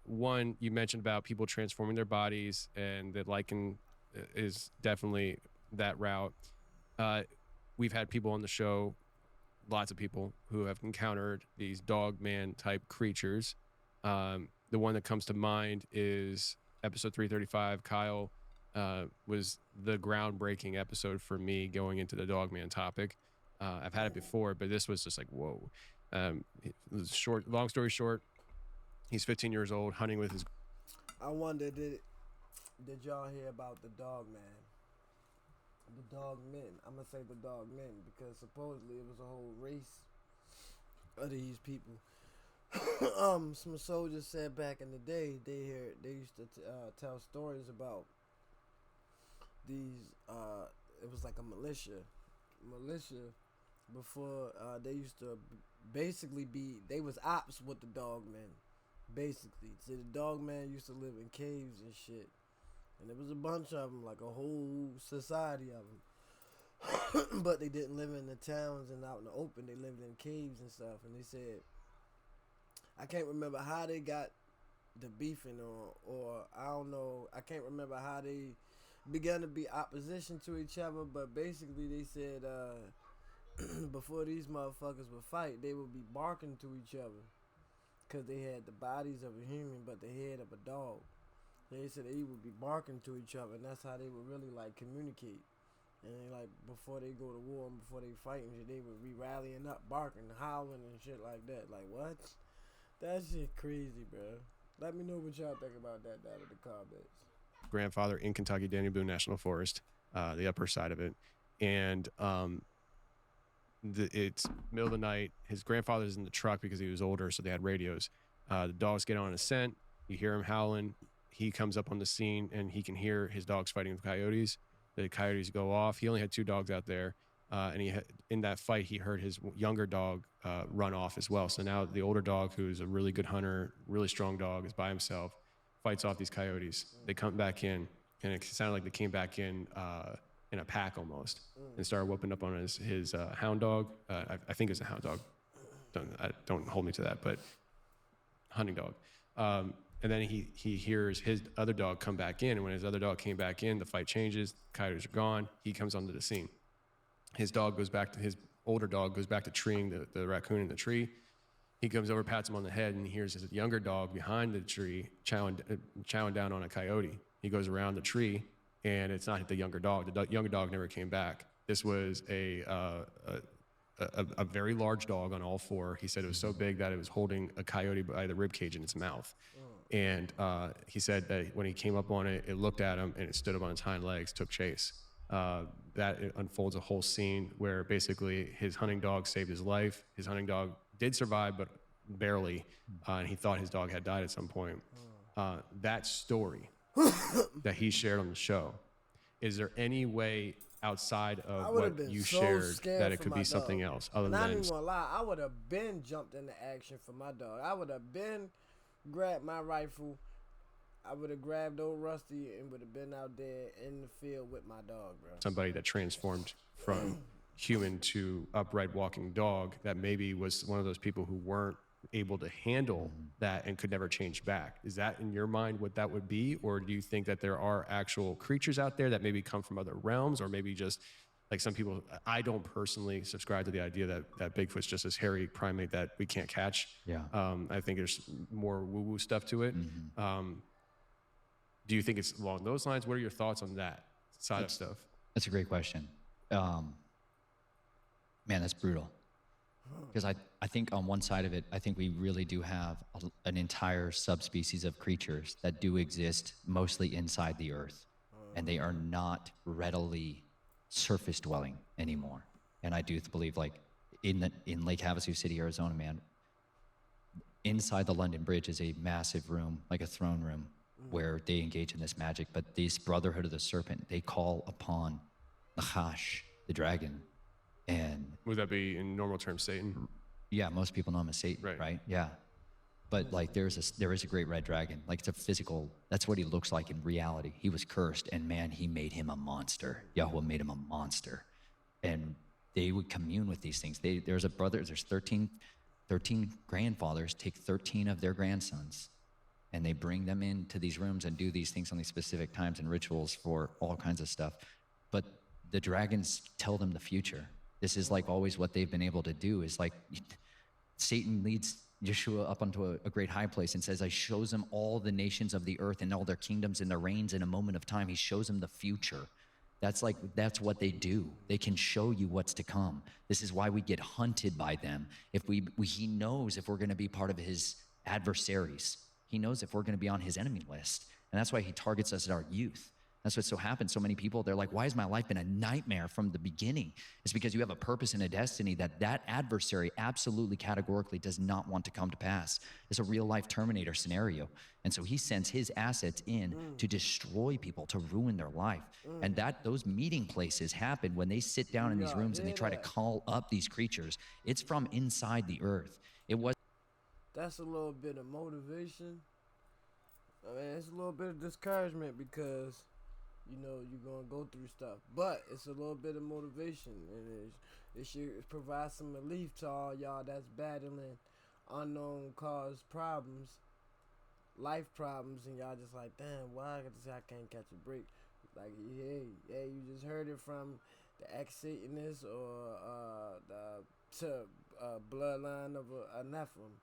One, you mentioned about people transforming their bodies, and that lichen is definitely that route. We've had people on the show, lots of people who have encountered these dog man type creatures. The one that comes to mind is episode 335. Kyle was the groundbreaking episode for me going into the dog man topic. I've had it before, but this was just like, whoa. Long story short, he's 15 years old, hunting with his... I wonder, did y'all hear about the dog man? The dog men. I'm gonna say the dog men because supposedly it was a whole race of these people. Some soldiers said back in the day they used to tell stories about these. It was like a militia before they used to basically they was ops with the dog men. Basically, so the dog man used to live in caves and shit. And there was a bunch of them, like a whole society of them. But they didn't live in the towns and out in the open. They lived in caves and stuff. And they said, I can't remember how they got the beefing or I don't know. I can't remember how they began to be opposition to each other. But basically they said before these motherfuckers would fight, they would be barking to each other. Because they had the bodies of a human but the head of a dog. They said they would be barking to each other, and that's how they would really like communicate. And they, like before they go to war and before they fight and shit, they would be rallying up, barking, howling and shit like that. Like what? That shit crazy, bro. Let me know what y'all think about that down in the comments. Grandfather in Kentucky, Daniel Boone National Forest, the upper side of it, and it's middle of the night. His grandfather's in the truck because he was older, so they had radios. The dogs get on a scent. You hear him howling. He comes up on the scene and he can hear his dogs fighting with coyotes. The coyotes go off. He only had 2 dogs out there. And in that fight, he heard his younger dog run off as well. So now the older dog, who's a really good hunter, really strong dog, is by himself, fights off these coyotes. They come back in, and it sounded like they came back in a pack almost, and started whooping up on his hound dog. I think it was a hound dog. don't hold me to that, but hunting dog. And then he hears his other dog come back in, and when his other dog came back in, the fight changes. Coyotes are gone. He comes onto the scene. His older dog goes back to treeing the raccoon in the tree. He comes over, pats him on the head, and he hears his younger dog behind the tree chowing down on a coyote. He goes around the tree, and it's not the younger dog. The younger dog never came back. This was a very large dog on all four. He said it was so big that it was holding a coyote by the rib cage in its mouth. And he said that when he came up on it, it looked at him and it stood up on its hind legs, took chase. It unfolds a whole scene where basically his hunting dog saved his life. His hunting dog did survive, but barely. And he thought his dog had died at some point. That story that he shared on the show, is there any way outside of what you shared that it could be something else other than? I'm not even gonna lie, I would have been jumped into action for my dog. I would have been grabbed my rifle. I would have grabbed old Rusty and would have been out there in the field with my dog, bro. Somebody that transformed from human to upright walking dog, that maybe was one of those people who weren't able to handle that and could never change back. Is that in your mind what that would be? Or do you think that there are actual creatures out there that maybe come from other realms, or maybe just like some people? I don't personally subscribe to the idea that Bigfoot's just this hairy primate that we can't catch. Yeah. I think there's more woo-woo stuff to it. Do you think it's along those lines? What are your thoughts on that side of stuff? That's a great question. Man, that's brutal. Because I think on one side of it, I think we really do have an entire subspecies of creatures that do exist mostly inside the earth. And they are not readily surface dwelling anymore. And I do believe, like, in Lake Havasu City, Arizona, man, inside the London Bridge is a massive room, like a throne room, where they engage in this magic. But this Brotherhood of the Serpent, they call upon Nahash, the dragon. And would that be in normal terms Satan? Yeah, most people know him as Satan, right? Yeah. But like there is a great red dragon. Like it's a physical, that's what he looks like in reality. He was cursed, and man, he made him a monster. Yahweh made him a monster. And they would commune with these things. There's 13 grandfathers take 13 of their grandsons, and they bring them into these rooms and do these things on these specific times and rituals for all kinds of stuff. But the dragons tell them the future. This is like always what they've been able to do, is like Satan leads Yeshua up onto a great high place and says, I shows him all the nations of the earth and all their kingdoms and their reigns in a moment of time. He shows them the future. That's what they do. They can show you what's to come. This is why we get hunted by them. He knows if we're going to be part of his adversaries. He knows if we're going to be on his enemy list. And that's why he targets us at our youth. That's what so happens. So many people, they're like, why has my life been a nightmare from the beginning? It's because you have a purpose and a destiny that adversary absolutely categorically does not want to come to pass. It's a real life Terminator scenario. And so he sends his assets in to destroy people, to ruin their life. And those meeting places happen when they sit down in these rooms and they try to call up these creatures. It's from inside the earth. That's a little bit of motivation. I mean, it's a little bit of discouragement because, you know, you're going to go through stuff. But it's a little bit of motivation. And it should provide some relief to all y'all that's battling unknown cause problems, life problems, and y'all just like, damn, why I can't catch a break? Like, hey, you just heard it from the ex-Satanist or the bloodline of a Nephilim.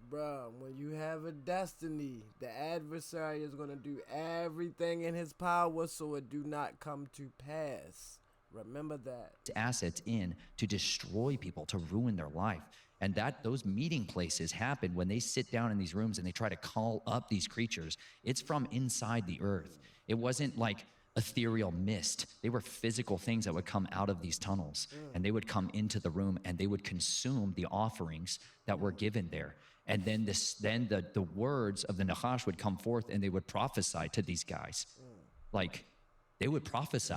Bruh, when you have a destiny, the adversary is going to do everything in his power so it do not come to pass. Remember that. Assets in to destroy people, to ruin their life. And those meeting places happen when they sit down in these rooms and they try to call up these creatures. It's from inside the earth. It wasn't like ethereal mist. They were physical things that would come out of these tunnels, and they would come into the room and they would consume the offerings that were given there. And then the words of the Nahash would come forth, and they would prophesy to these guys. Like, they would prophesy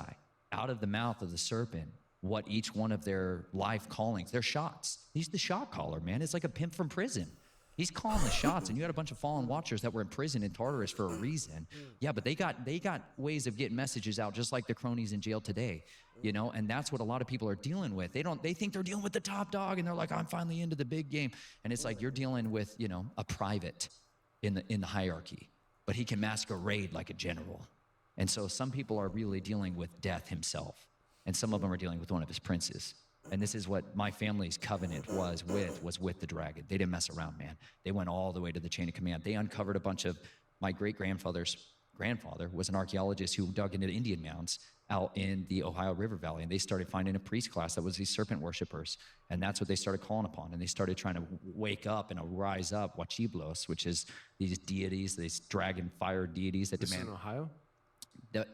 out of the mouth of the serpent what each one of their life callings, their shots. He's the shot caller, man. It's like a pimp from prison. He's calling the shots, and you had a bunch of fallen watchers that were in prison in Tartarus for a reason. Yeah, but they got ways of getting messages out, just like the cronies in jail today, you know. And that's what a lot of people are dealing with. They think they're dealing with the top dog, and they're like, I'm finally into the big game. And it's like you're dealing with, you know, a private in the hierarchy, but he can masquerade like a general. And so some people are really dealing with death himself, and some of them are dealing with one of his princes. And this is what my family's covenant was with the dragon. They didn't mess around, man. They went all the way to the chain of command. They uncovered a bunch of, my great-grandfather's grandfather was an archaeologist who dug into the Indian mounds out in the Ohio River Valley. And they started finding a priest class that was these serpent worshipers. And that's what they started calling upon. And they started trying to wake up and rise up, Wachiblos, which is these deities, these dragon fire deities that This demand. is in Ohio?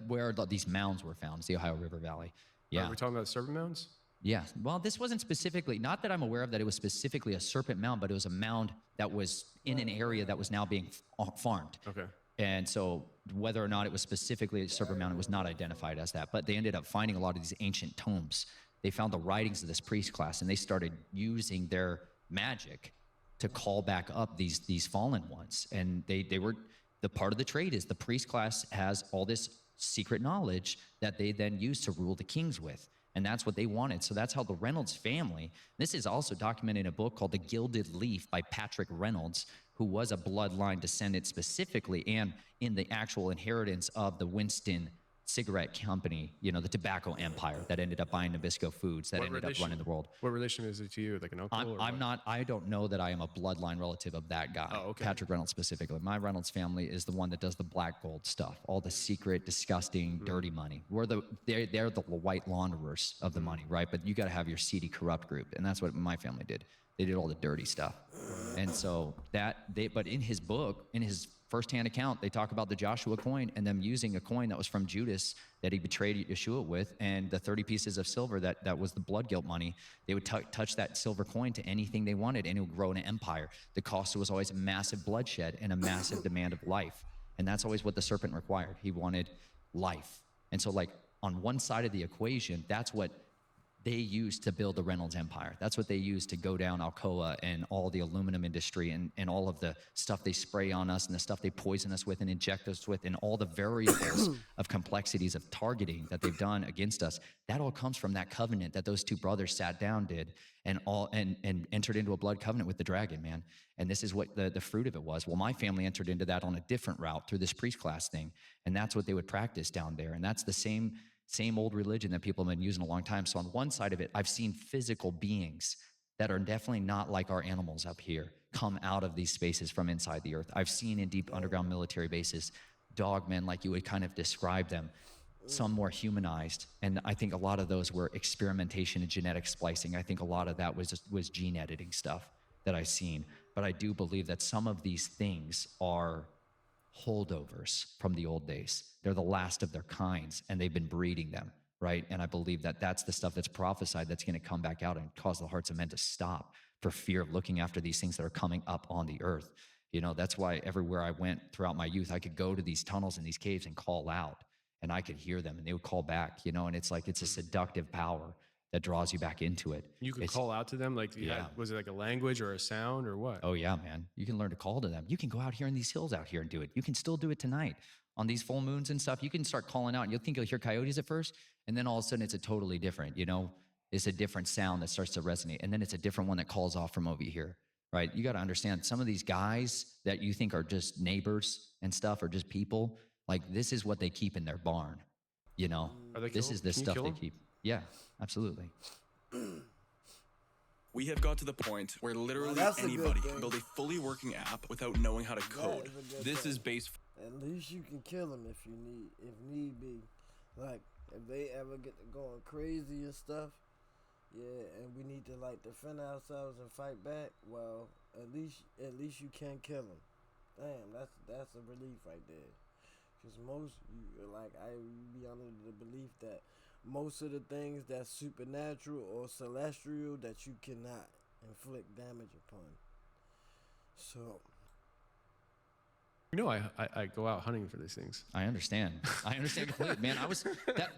Where these mounds were found, it's the Ohio River Valley. Yeah. Are we talking about serpent mounds? Yeah, well, this wasn't specifically, not that I'm aware of that it was specifically a serpent mound, but it was a mound that was in an area that was now being farmed. Okay. And so whether or not it was specifically a serpent mound, it was not identified as that. But they ended up finding a lot of these ancient tomes. They found the writings of this priest class, and they started using their magic to call back up these fallen ones. And they were, the part of the trade is the priest class has all this secret knowledge that they then use to rule the kings with. And that's what they wanted. So that's how the Reynolds family, this is also documented in a book called The Gilded Leaf by Patrick Reynolds, who was a bloodline descendant specifically and in the actual inheritance of the Winston cigarette company, you know, the tobacco empire that ended up buying Nabisco Foods, that ended up running the world. What relation is it to you? Like an uncle? I don't know that I am a bloodline relative of that guy. Oh, okay. Patrick Reynolds specifically. My Reynolds family is the one that does the black gold stuff, all the secret, disgusting, dirty money. They're the white launderers of the money, right? But you got to have your seedy, corrupt group, and that's what my family did. They did all the dirty stuff. And so but in his book, in his firsthand account, they talk about the Joshua coin and them using a coin that was from Judas that he betrayed Yeshua with, and the 30 pieces of silver that was the blood guilt money. They would touch that silver coin to anything they wanted, and it would grow an empire. The cost was always massive bloodshed and a massive demand of life. And that's always what the serpent required. He wanted life. And so, like, on one side of the equation, that's what they used to build the Reynolds empire. That's what they used to go down Alcoa and all the aluminum industry and all of the stuff they spray on us and the stuff they poison us with and inject us with and all the variables of complexities of targeting that they've done against us. That all comes from that covenant that those two brothers sat down, did, and entered into a blood covenant with the dragon, man. And this is what the fruit of it was. Well, my family entered into that on a different route through this priest class thing. And that's what they would practice down there. And that's the same old religion that people have been using a long time. So on one side of it, I've seen physical beings that are definitely not like our animals up here come out of these spaces from inside the earth. I've seen in deep underground military bases, dogmen, like you would kind of describe them, some more humanized. And I think a lot of those were experimentation and genetic splicing. I think a lot of that was gene editing stuff that I've seen. But I do believe that some of these things are holdovers from the old days. They're the last of their kinds, and they've been breeding them, right? And I believe that that's the stuff that's prophesied that's going to come back out and cause the hearts of men to stop for fear of looking after these things that are coming up on the earth. You know, that's why everywhere I went throughout my youth, I could go to these tunnels and these caves and call out, and I could hear them, and they would call back, you know, and it's like, it's a seductive power that draws you back into it. You could call out to them? Like, was it like a language or a sound or what? Oh, yeah, man. You can learn to call to them. You can go out here in these hills out here and do it. You can still do it tonight. On these full moons and stuff, you can start calling out, and you'll think you'll hear coyotes at first, and then all of a sudden it's a totally different, you know, it's a different sound that starts to resonate, and then it's a different one that calls off from over here, right? You got to understand, some of these guys that you think are just neighbors and stuff or just people, like, this is what they keep in their barn, you know? This is the stuff they keep. Yeah, absolutely. We have got to the point where literally anybody can build a fully working app without knowing how to code. This is base. At least you can kill them if need be. Like, if they ever get to going crazy and stuff, yeah, and we need to, like, defend ourselves and fight back, well, at least you can kill them. Damn, that's a relief right there. Because I be under the belief that most of the things that's supernatural or celestial that you cannot inflict damage upon. So, you know, I go out hunting for these things. I understand completely, man.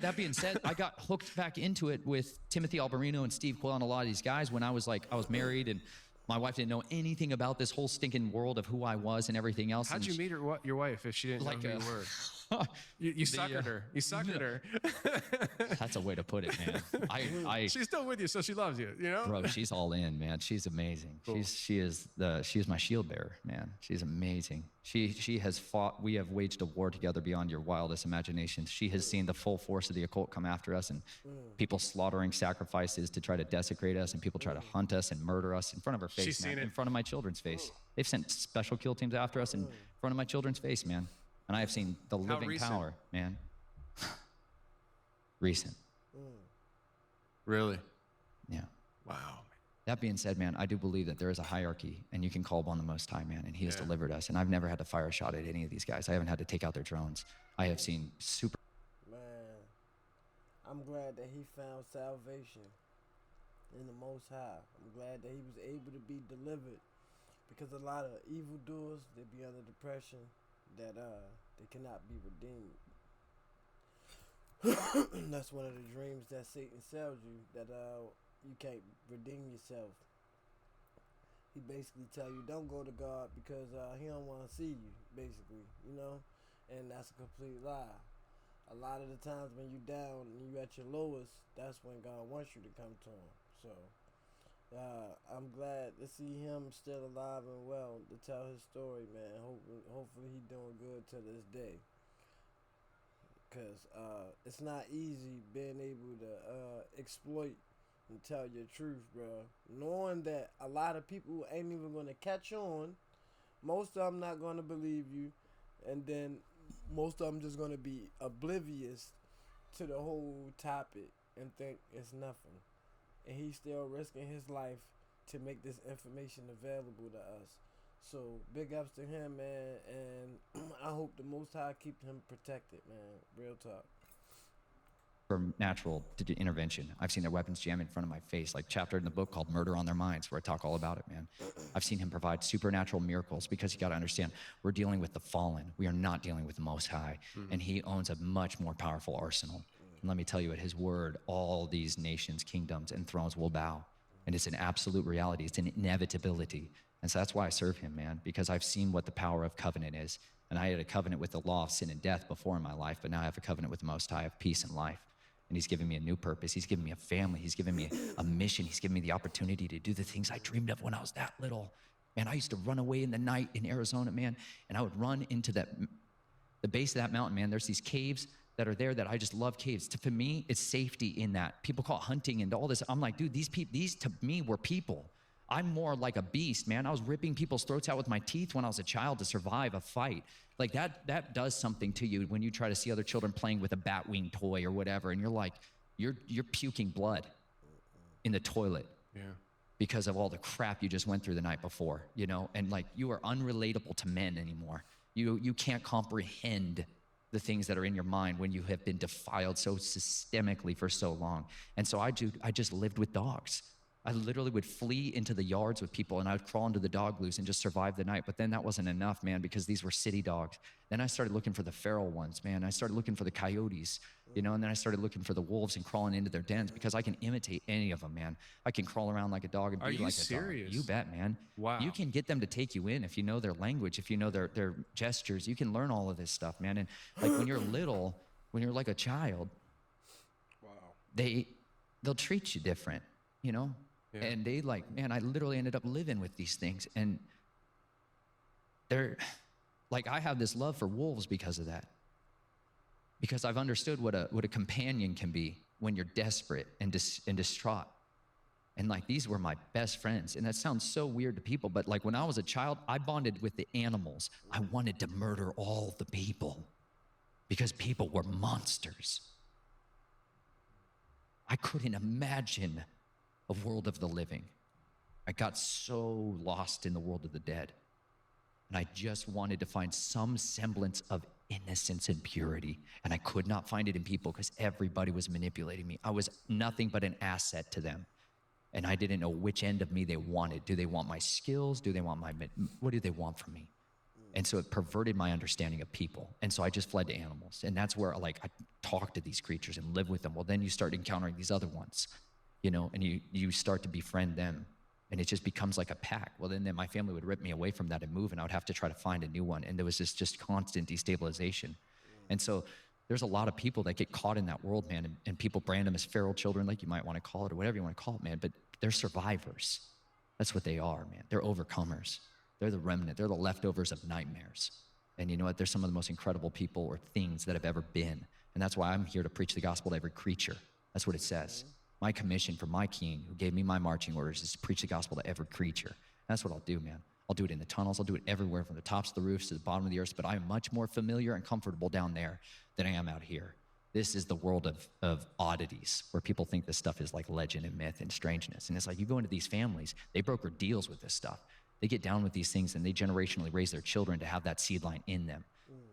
That being said, I got hooked back into it with Timothy Alberino and Steve Quill and a lot of these guys when I was married and My wife didn't know anything about this whole stinking world of who I was and everything else. How'd and you meet your wife if she didn't Like know who a- you were? You suckered her. You suckered her. That's a way to put it, man. She's still with you, so she loves you. You know. Bro, she's all in, man. She's amazing. Cool. She is my shield bearer, man. She's amazing. She has fought. We have waged a war together beyond your wildest imaginations. She has seen the full force of the occult come after us, and people slaughtering sacrifices to try to desecrate us, and people try to hunt us and murder us in front of her face, She's man, seen it. in front of my children's face. They've sent special kill teams after us in front of my children's face, man. And I have seen the living recent? power, man. Recent. Really? Yeah. Wow. That being said, man, I do believe that there is a hierarchy, and you can call upon the Most High, man, and He has delivered us. And I've never had to fire a shot at any of these guys. I haven't had to take out their drones. I have seen super. Man, I'm glad that he found salvation in the Most High. I'm glad that he was able to be delivered, because a lot of evildoers, they be under depression that they cannot be redeemed. That's one of the dreams that Satan sells you, that you can't redeem yourself. He basically tell you don't go to God because he don't want to see you, basically, you know, and that's a complete lie. A lot of the times when you down and you at your lowest, that's when God wants you to come to him. So I'm glad to see him still alive and well to tell his story, man. Hopefully he doing good to this day. Cause it's not easy being able to exploit and tell your truth, bro. Knowing that a lot of people ain't even gonna catch on, most of them not gonna believe you, and then most of them just gonna be oblivious to the whole topic and think it's nothing. And he's still risking his life to make this information available to us. So big ups to him, man, and I hope the Most High keep him protected, man. Real talk. Natural intervention. I've seen their weapons jam in front of my face, like chapter in the book called Murder on Their Minds, where I talk all about it, man. I've seen him provide supernatural miracles, because you got to understand, we're dealing with the fallen. We are not dealing with the Most High, and he owns a much more powerful arsenal. And let me tell you, at his word, all these nations, kingdoms, and thrones will bow. And it's an absolute reality. It's an inevitability. And so that's why I serve him, man, because I've seen what the power of covenant is. And I had a covenant with the law of sin and death before in my life, but now I have a covenant with the Most High of peace and life. And he's given me a new purpose. He's given me a family. He's given me a mission. He's given me the opportunity to do the things I dreamed of when I was that little. Man, I used to run away in the night in Arizona, man, and I would run into the base of that mountain, man. There's these caves that are there that I just love caves. For me, it's safety in that. People call it hunting and all this. I'm like, dude, these to me were people. I'm more like a beast, man. I was ripping people's throats out with my teeth when I was a child to survive a fight. Like that does something to you when you try to see other children playing with a bat wing toy or whatever, and you're like, you're puking blood in the toilet. Yeah. Because of all the crap you just went through the night before, you know? And like, you are unrelatable to men anymore. You can't comprehend the things that are in your mind when you have been defiled so systemically for so long. And so I just lived with dogs. I literally would flee into the yards with people, and I would crawl into the dog loos and just survive the night. But then that wasn't enough, man, because these were city dogs. Then I started looking for the feral ones, man. I started looking for the coyotes, you know, and then I started looking for the wolves and crawling into their dens, because I can imitate any of them, man. I can crawl around like a dog and be like a dog. Are you serious? You bet, man. Wow. You can get them to take you in if you know their language, if you know their gestures. You can learn all of this stuff, man. And like when you're little, when you're like a child, Wow. they'll treat you different, you know? Yeah. And they like, man, I literally ended up living with these things. And they're like, I have this love for wolves because of that. Because I've understood what a companion can be when you're desperate and distraught. And like, these were my best friends. And that sounds so weird to people, but like when I was a child, I bonded with the animals. I wanted to murder all the people because people were monsters. I couldn't imagine a world of the living. I got so lost in the world of the dead. And I just wanted to find some semblance of innocence and purity. And I could not find it in people because everybody was manipulating me. I was nothing but an asset to them. And I didn't know which end of me they wanted. Do they want my skills? Do they want what do they want from me? And so it perverted my understanding of people. And so I just fled to animals. And that's where like I talk to these creatures and live with them. Well, then you start encountering these other ones, you know, and you start to befriend them. and it just becomes like a pack. Well, then my family would rip me away from that and move, and I would have to try to find a new one. And there was this just constant destabilization. And so there's a lot of people that get caught in that world, man, and people brand them as feral children, like you might want to call it, or whatever you want to call it, man. But they're survivors. That's what they are, man. They're overcomers. They're the remnant. They're the leftovers of nightmares. And you know what? They're some of the most incredible people or things that have ever been. And that's why I'm here to preach the gospel to every creature. That's what it says. My commission from my king, who gave me my marching orders, is to preach the gospel to every creature. And that's what I'll do, man. I'll do it in the tunnels. I'll do it everywhere, from the tops of the roofs to the bottom of the earth. But I'm much more familiar and comfortable down there than I am out here. This is the world of oddities, where people think this stuff is like legend and myth and strangeness. And it's like, you go into these families, they broker deals with this stuff. They get down with these things, and they generationally raise their children to have that seed line in them.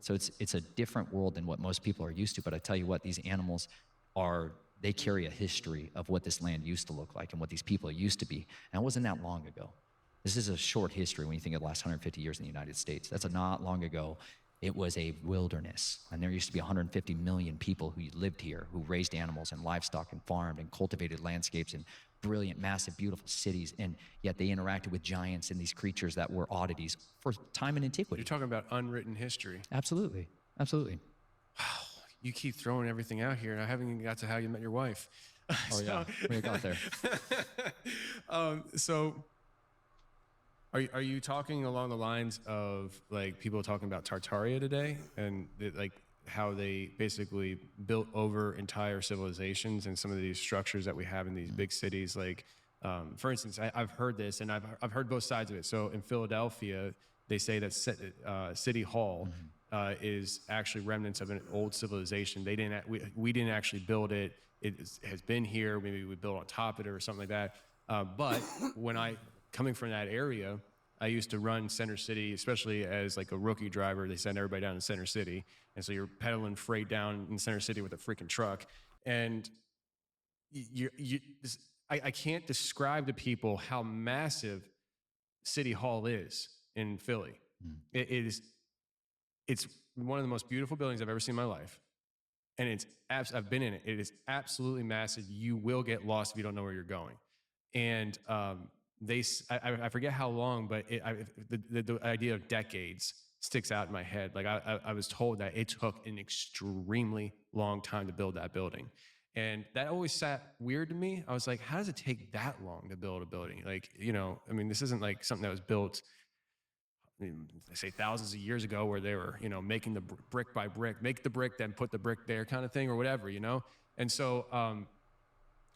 So it's a different world than what most people are used to. But I tell you what, these animals they carry a history of what this land used to look like and what these people used to be. And it wasn't that long ago. This is a short history when you think of the last 150 years in the United States. That's not long ago. It was a wilderness, and there used to be 150 million people who lived here, who raised animals and livestock and farmed and cultivated landscapes and brilliant, massive, beautiful cities, and yet they interacted with giants and these creatures that were oddities for time and antiquity. You're talking about unwritten history. Absolutely. Absolutely. You keep throwing everything out here, and I haven't even got to how you met your wife. Oh, yeah. We got there. So are you talking along the lines of like people talking about Tartaria today, and like how they basically built over entire civilizations and some of these structures that we have in these big cities? Like, for instance, I've heard this, and I've heard both sides of it. So in Philadelphia, they say that City Hall is actually remnants of an old civilization. We didn't actually build it. Has been here. Maybe we built on top of it or something like that. But when coming from that area, I used to run Center City, especially as like a rookie driver. They send everybody down to Center City. And so you're peddling freight down in Center City with a freaking truck. And I can't describe to people how massive City Hall is in Philly. It's one of the most beautiful buildings I've ever seen in my life. And I've been in it. It is absolutely massive. You will get lost if you don't know where you're going. And I forget how long, but the idea of decades sticks out in my head. Like I was told that it took an extremely long time to build that building. And that always sat weird to me. I was like, how does it take that long to build a building? Like, this isn't like something that was built, they say thousands of years ago, where they were, making the brick by brick, make the brick, then put the brick there kind of thing or whatever, And so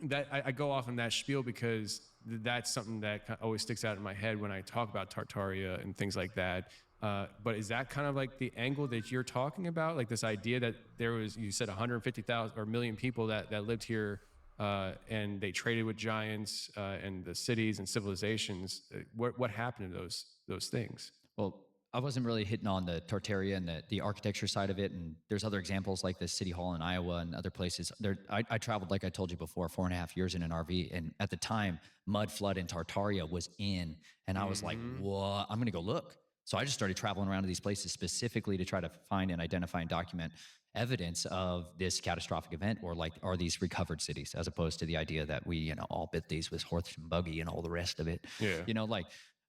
that I go off on that spiel because that's something that always sticks out in my head when I talk about Tartaria and things like that. But is that kind of like the angle that you're talking about? Like this idea that there was, you said 150,000 or million people that lived here and they traded with giants and the cities and civilizations. What happened to those things? Well, I wasn't really hitting on the Tartaria and the architecture side of it. And there's other examples like the City Hall in Iowa and other places. I traveled, like I told you before, 4.5 years in an RV. And at the time, mud flood in Tartaria was in. And I was like, what? I'm going to go look. So I just started traveling around to these places specifically to try to find and identify and document evidence of this catastrophic event, or are these recovered cities, as opposed to the idea that we, all built these with horse and buggy and all the rest of it. Yeah.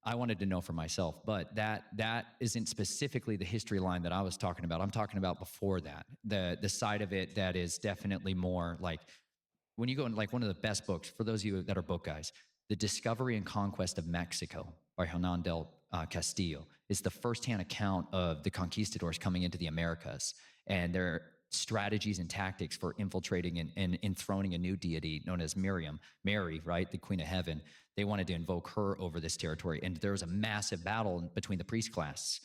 I wanted to know for myself, but that isn't specifically the history line that I was talking about. I'm talking about before that, the side of it that is definitely more like when you go in, like one of the best books, for those of you that are book guys, The Discovery and Conquest of Mexico by Hernan del Castillo is the firsthand account of the conquistadors coming into the Americas and their strategies and tactics for infiltrating and enthroning a new deity known as Mary, right? The Queen of Heaven. They wanted to invoke her over this territory. And there was a massive battle between the priest class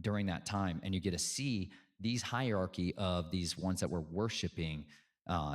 during that time. And you get to see these hierarchy of these ones that were worshiping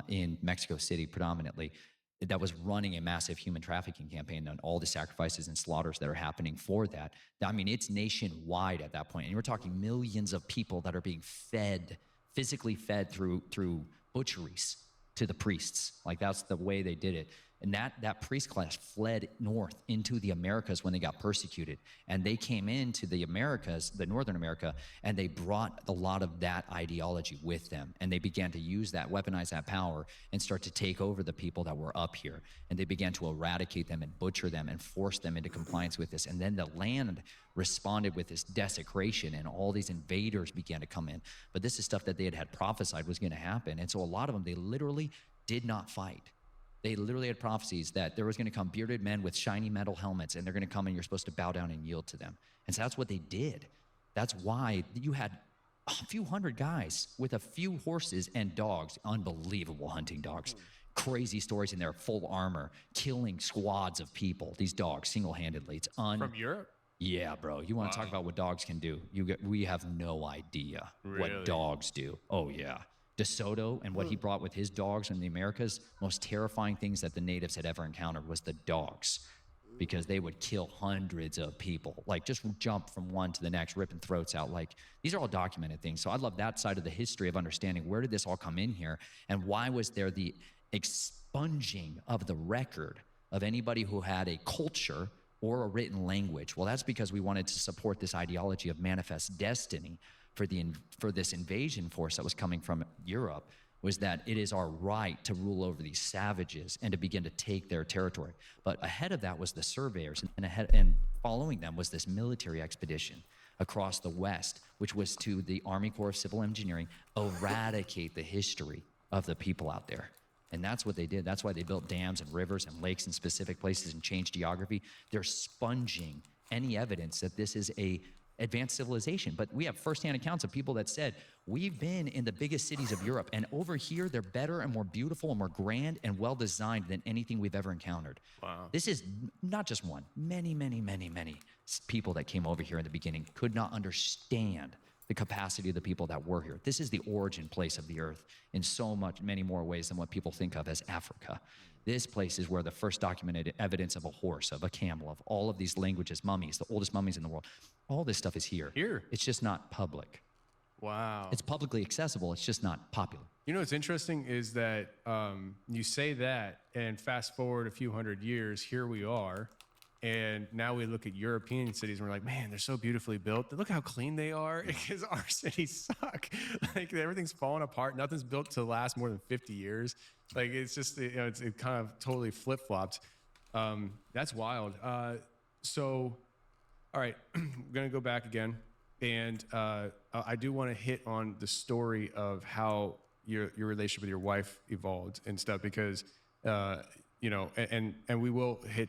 in Mexico City predominantly, that was running a massive human trafficking campaign and all the sacrifices and slaughters that are happening for that. I mean, it's nationwide at that point. And we're talking millions of people that are being fed, physically fed through butcheries to the priests. Like that's the way they did it. And that priest class fled north into the Americas when they got persecuted. And they came into the Americas, the Northern America, and they brought a lot of that ideology with them. And they began to use that, weaponize that power, and start to take over the people that were up here. And they began to eradicate them and butcher them and force them into compliance with this. And then the land responded with this desecration, and all these invaders began to come in. But this is stuff that they had prophesied was going to happen. And so a lot of them, they literally did not fight. They literally had prophecies that there was going to come bearded men with shiny metal helmets, and they're going to come and you're supposed to bow down and yield to them. And so that's what they did. That's why you had a few hundred guys with a few horses and dogs, unbelievable hunting dogs. Crazy stories in there, full armor, killing squads of people, these dogs, single-handedly. It's From Europe? Yeah, bro. You want to talk about what dogs can do? We have no idea what dogs do. Oh, yeah. DeSoto and what he brought with his dogs in the Americas, most terrifying things that the natives had ever encountered was the dogs, because they would kill hundreds of people, like just jump from one to the next, ripping throats out. Like, these are all documented things. So I love that side of the history of understanding where did this all come in here, and why was there the expunging of the record of anybody who had a culture or a written language? Well, that's because we wanted to support this ideology of manifest destiny for this invasion force that was coming from Europe, was that it is our right to rule over these savages and to begin to take their territory. But ahead of that was the surveyors, and following them was this military expedition across the West, which was to the Army Corps of Civil Engineering, eradicate the history of the people out there. And that's what they did. That's why they built dams and rivers and lakes in specific places and changed geography. They're sponging any evidence that this is a advanced civilization. But we have firsthand accounts of people that said, we've been in the biggest cities of Europe, and over here they're better and more beautiful and more grand and well designed than anything we've ever encountered. Wow. This is not just one. Many people that came over here in the beginning could not understand the capacity of the people that were here. This is the origin place of the earth in many more ways than what people think of as Africa. This place is where the first documented evidence of a horse, of a camel, of all of these languages, mummies, the oldest mummies in the world. All this stuff is here. Here? It's just not public. Wow. It's publicly accessible. It's just not popular. You know what's interesting is that you say that, and fast forward a few hundred years, here we are, and now we look at European cities and we're like, man, they're so beautifully built. Look how clean they are, because our cities suck. Like, everything's falling apart. Nothing's built to last more than 50 years. Like, it's just, it kind of totally flip-flopped. That's wild. So, all right, I'm going to go back again. And I do want to hit on the story of how your relationship with your wife evolved and stuff, because, and we will hit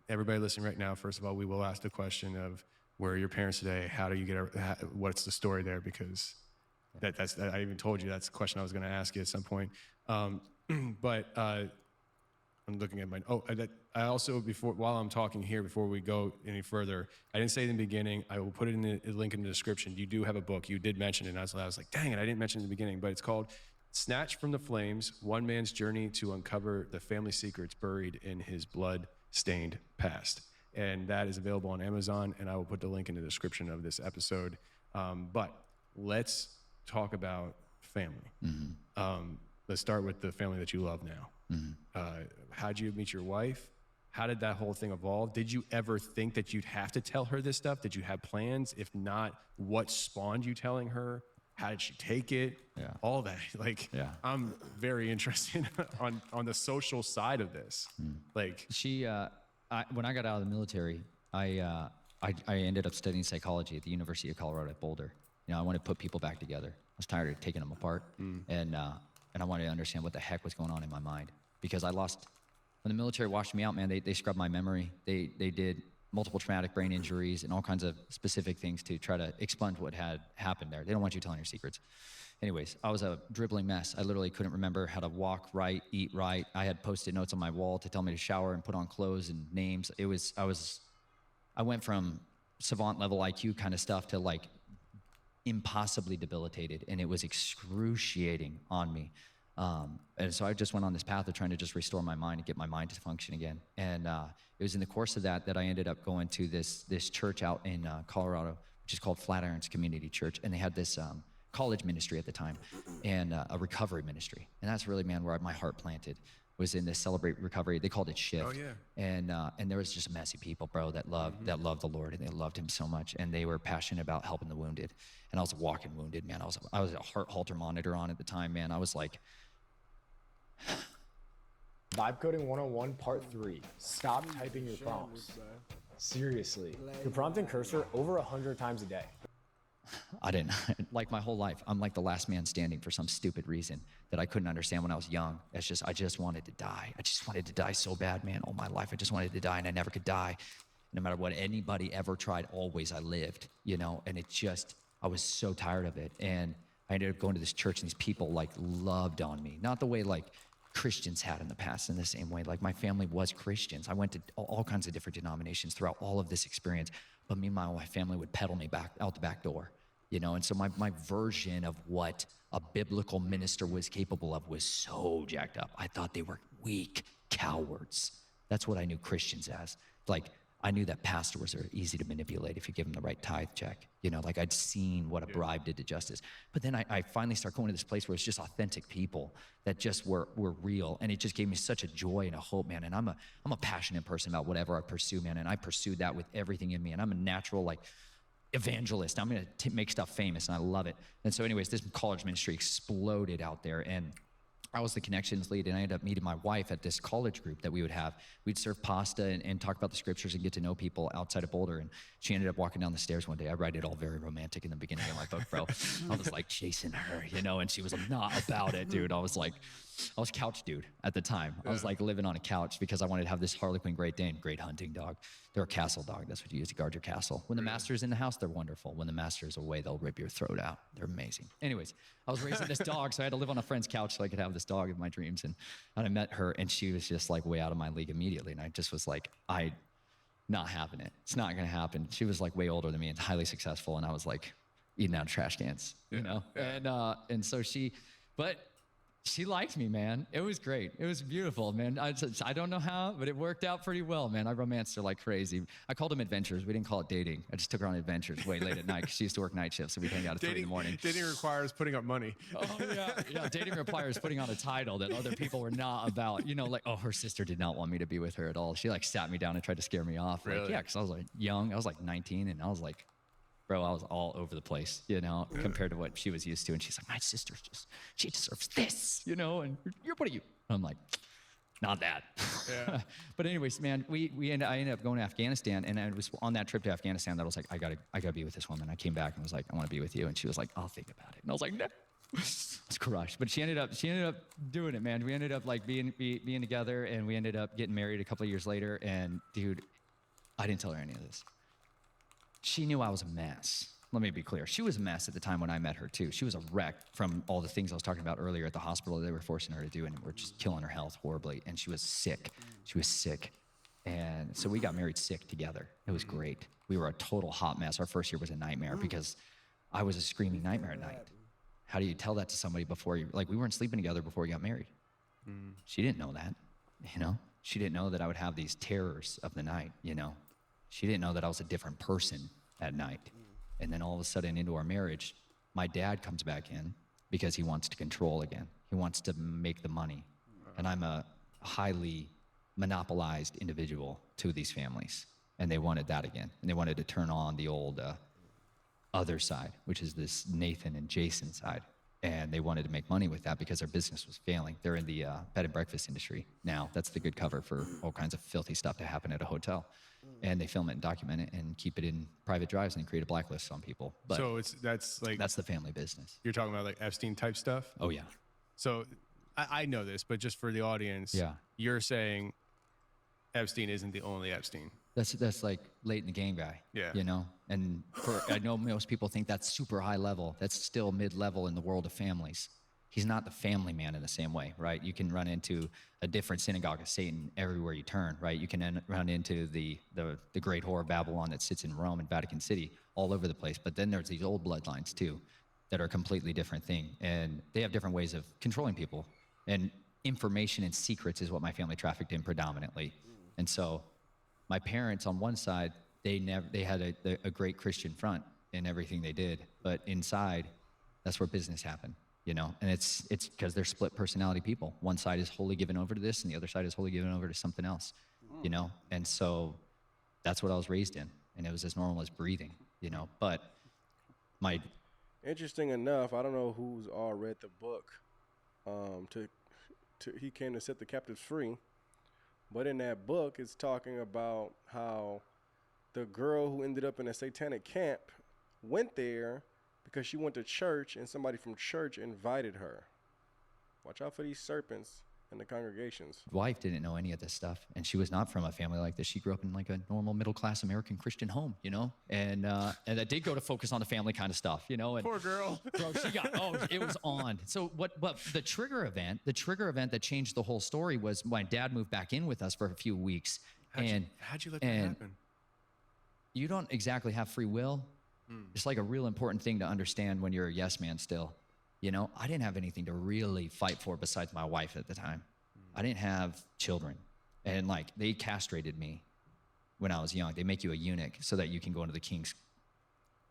everybody listening right now. First of all, we will ask the question of, where are your parents today? How do you what's the story there? Because I even told you that's the question I was going to ask you at some point. But I'm looking at I also, while I'm talking here, before we go any further, I didn't say it in the beginning. I will put it in the link in the description. You do have a book. You did mention it. And I was like, dang it, I didn't mention it in the beginning. But it's called Snatched from the Flames, One Man's Journey to Uncover the Family Secrets Buried in His Blood-Stained Past. And that is available on Amazon, and I will put the link in the description of this episode. But let's talk about family. Mm-hmm. Let's start with the family that you love now. Mm-hmm. How'd you meet your wife? How did that whole thing evolve? Did you ever think that you'd have to tell her this stuff? Did you have plans? If not, what spawned you telling her? How did she take it? Yeah. All that. I'm very interested on the social side of this. She, when I got out of the military, I ended up studying psychology at the University of Colorado at Boulder. I wanted to put people back together. I was tired of taking them apart, and I wanted to understand what the heck was going on in my mind, because when the military washed me out, man, they scrubbed my memory. They did multiple traumatic brain injuries and all kinds of specific things to try to expunge what had happened there. They don't want you telling your secrets. Anyways, I was a dribbling mess. I literally couldn't remember how to walk right, eat right. I had Post-it notes on my wall to tell me to shower and put on clothes and names. I went from savant level IQ kind of stuff to like impossibly debilitated, and it was excruciating on me. And so I just went on this path of trying to just restore my mind and get my mind to function again. And it was in the course of that I ended up going to this church out in Colorado, which is called Flatirons Community Church. And they had this college ministry at the time, and a recovery ministry. And that's really, man, where my heart planted, was in this Celebrate Recovery. They called it Shift. Oh, yeah. And there was just messy people, bro, that loved the Lord, and they loved him so much, and they were passionate about helping the wounded. And I was walking wounded, man. I was a heart halter monitor on at the time, man. I was like, Vibe coding 101 part 3. Stop typing your prompts. Seriously. You're prompting cursor over 100 times a day. I didn't like my whole life. I'm like the last man standing for some stupid reason that I couldn't understand when I was young. I just wanted to die. I just wanted to die so bad, man. All my life, I just wanted to die, and I never could die. No matter what anybody ever tried, always I lived, you know, and I was so tired of it. And I ended up going to this church, and these people like loved on me. Not the way like Christians had in the past in the same way. Like my family was Christians. I went to all kinds of different denominations throughout all of this experience. But meanwhile, my family would pedal me back out the back door, you know? And so my version of what a biblical minister was capable of was so jacked up. I thought they were weak cowards. That's what I knew Christians as. Like, I knew that pastors are easy to manipulate if you give them the right tithe check. You know, like I'd seen what a bribe did to justice. But then I finally started going to this place where it's just authentic people that just were real. And it just gave me such a joy and a hope, man. And I'm a passionate person about whatever I pursue, man. And I pursued that with everything in me. And I'm a natural, like, evangelist. I'm going to make stuff famous, and I love it. And so anyways, this college ministry exploded out there. And I was the connections lead, and I ended up meeting my wife at this college group that we would have. We'd serve pasta and talk about the scriptures and get to know people outside of Boulder. And she ended up walking down the stairs one day. I write it all very romantic in the beginning of my book, bro. I was like chasing her, you know, and she was not about it, dude. I was couch dude at the time. I was like living on a couch because I wanted to have this Harlequin Great Dane, great hunting dog. They're a castle dog. That's what you use to guard your castle. When the master's in the house, they're wonderful. When the master's away, they'll rip your throat out. They're amazing. Anyways, I was raising this dog, so I had to live on a friend's couch so I could have this dog in my dreams. And I met her, and she was just like way out of my league immediately. And I just was like, not having it. It's not going to happen. She was like way older than me and highly successful. And I was like eating out of trash cans, you know? Yeah. And so she liked me, man. It was great. It was beautiful, man. I don't know how, but it worked out pretty well, man. I romanced her like crazy. I called them adventures. We didn't call it dating. I just took her on adventures way late at night because she used to work night shifts, so we'd hang out at 3 in the morning. Dating requires putting up money. Oh, yeah. Dating requires putting on a title that other people were not about. You know, like, oh, her sister did not want me to be with her at all. She like sat me down and tried to scare me off. Really? Like, yeah, because I was like young. I was like 19, and I was like, bro, I was all over the place, you know, compared to what she was used to. And she's like, my sister's she deserves this, you know, and what are you? And I'm like, not that. Yeah. But anyways, man, I ended up going to Afghanistan, and I was on that trip to Afghanistan that I was like, I gotta be with this woman. I came back and was like, I want to be with you. And she was like, I'll think about it. And I was like, no. I was crushed. But she ended up doing it, man. We ended up like being together, and we ended up getting married a couple of years later. And dude, I didn't tell her any of this. She knew I was a mess. Let me be clear. She was a mess at the time when I met her, too. She was a wreck from all the things I was talking about earlier at the hospital they were forcing her to do, and were just killing her health horribly. And she was sick. And so we got married sick together. It was great. We were a total hot mess. Our first year was a nightmare because I was a screaming nightmare at night. How do you tell that to somebody before you, like, we weren't sleeping together before we got married. She didn't know that, you know? She didn't know that I would have these terrors of the night, you know? She didn't know that I was a different person at night. And then all of a sudden into our marriage, my dad comes back in because he wants to control again. He wants to make the money. And I'm a highly monopolized individual to these families. And they wanted that again. And they wanted to turn on the old other side, which is this Nathan and Jason side. And they wanted to make money with that because their business was failing. They're in the bed and breakfast industry now. That's the good cover for all kinds of filthy stuff to happen at a hotel. And they film it and document it and keep it in private drives and create a blacklist on people. But So that's the family business. You're talking about like Epstein type stuff? Oh, yeah. So I know this, but just for the audience, you're saying Epstein isn't the only Epstein. That's like late in the game guy. Yeah. You know? And I know most people think that's super high level. That's still mid-level in the world of families. He's not the family man in the same way, right? You can run into a different synagogue of Satan everywhere you turn, right? You can run into the great whore of Babylon that sits in Rome and Vatican City all over the place. But then there's these old bloodlines too that are a completely different thing. And they have different ways of controlling people. And information and secrets is what my family trafficked in predominantly. And so my parents on one side, they had a great Christian front in everything they did. But inside, that's where business happened. you know, and it's because they're split personality people. One side is wholly given over to this and the other side is wholly given over to something else, you know? And so that's what I was raised in, and it was as normal as breathing, you know, but Interesting enough, I don't know who's all read the book, He Came to Set the Captives Free, but in that book, it's talking about how the girl who ended up in a satanic camp went there because she went to church and somebody from church invited her. Watch out for these serpents in the congregations. wife didn't know any of this stuff, and she was not from a family like this. She grew up in like a normal middle-class American Christian home, you know, and that did go to focus on the family kind of stuff, you know. And Poor girl. bro, she got it was on. So what the trigger event that changed the whole story was my dad moved back in with us for a few weeks. How'd you let that happen? You don't exactly have free will. It's like a real important thing to understand when you're a yes man still. You know, I didn't have anything to really fight for besides my wife at the time. I didn't have children. And like they castrated me when I was young. They make you a eunuch so that you can go into the king's.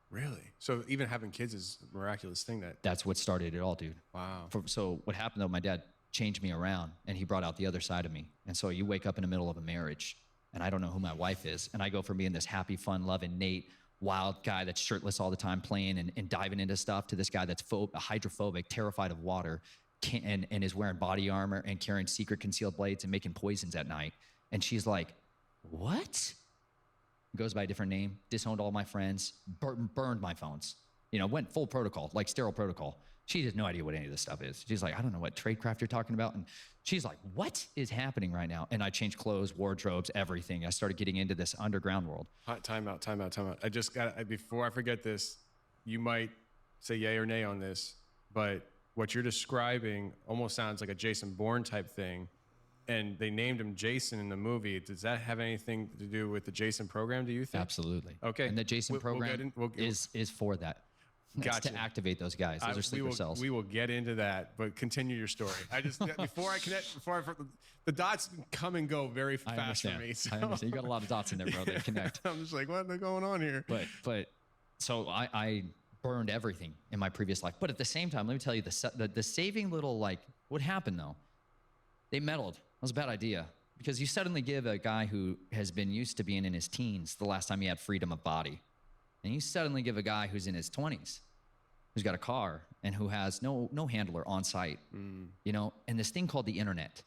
Really? So even having kids is a miraculous thing That's what started it all, dude. Wow. So what happened though, my dad changed me around and he brought out the other side of me. And so you wake up in the middle of a marriage and I don't know who my wife is. And I go from being this happy, fun, loving Nate, wild guy that's shirtless all the time playing and diving into stuff to this guy that's hydrophobic, terrified of water, and is wearing body armor and carrying secret concealed blades and making poisons at night. And she's like, what? Goes by a different name, disowned all my friends, burned my phones. You know, went full protocol, like sterile protocol. She has no idea what any of this stuff is. She's like, I don't know what tradecraft you're talking about. And she's like, what is happening right now? And I changed clothes, wardrobes, everything. I started getting into this underground world. Time out. I just got, before I forget this, you might say yay or nay on this, but what you're describing almost sounds like a Jason Bourne type thing. And they named him Jason in the movie. Does that have anything to do with the Jason program, do you think? Absolutely. Okay. And the Jason program is for that. It's Gotcha. to activate those guys. Those are sleeper cells. We will get into that, but continue your story. I just the dots come and go very fast for me. So. I understand. You got a lot of dots in there, bro. They connect. I'm just like, what is going on here? But so I burned everything in my previous life. But at the same time, let me tell you the saving little, like, what happened though? They meddled. That was a bad idea because you suddenly give a guy who has been used to being in his teens the last time he had freedom of body. And you suddenly give a guy who's in his 20s, who's got a car and who has no handler on site, you know, and this thing called the internet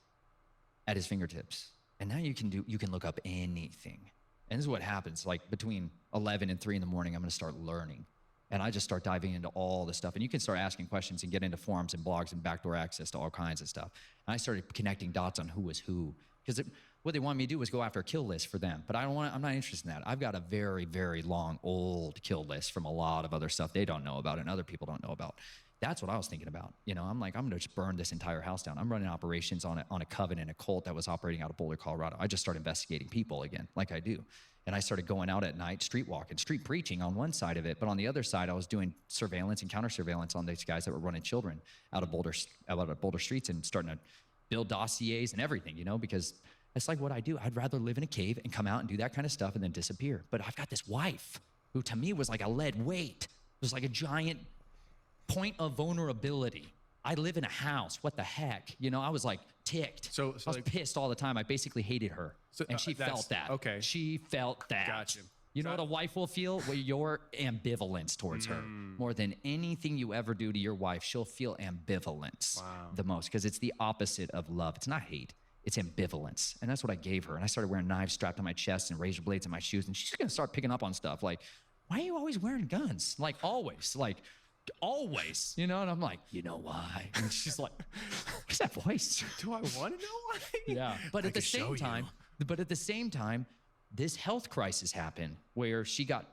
at his fingertips. And now you can look up anything. And this is what happens, like between 11 and 3 in the morning, I'm going to start learning. And I just start diving into all this stuff. And you can start asking questions and get into forums and blogs and backdoor access to all kinds of stuff. And I started connecting dots on who was who. Because what they wanted me to do was go after a kill list for them. But I'm not interested in that. I've got a very, very long, old kill list from a lot of other stuff they don't know about and other people don't know about. That's what I was thinking about. You know, I'm like, I'm going to just burn this entire house down. I'm running operations on a coven and a cult that was operating out of Boulder, Colorado. I just started investigating people again, like I do. And I started going out at night, street walking, street preaching on one side of it. But on the other side, I was doing surveillance and counter surveillance on these guys that were running children out of Boulder streets and starting to build dossiers and everything, you know, because it's like what I do. I'd rather live in a cave and come out and do that kind of stuff and then disappear. But I've got this wife who to me was like a lead weight. It was like a giant point of vulnerability. I live in a house. What the heck? You know, I was like ticked. So I was like, pissed all the time. I basically hated her. And she felt that. Okay. She felt that. Gotcha. You know what a wife will feel? Well, your ambivalence towards her. More than anything you ever do to your wife, she'll feel ambivalence the most because it's the opposite of love. It's not hate. It's ambivalence. And that's what I gave her. And I started wearing knives strapped on my chest and razor blades in my shoes. And she's going to start picking up on stuff like, why are you always wearing guns? Like always, you know? And I'm like, you know why? And she's like, what's that voice? Do I want to know why? Yeah. But at the same time, this health crisis happened where she got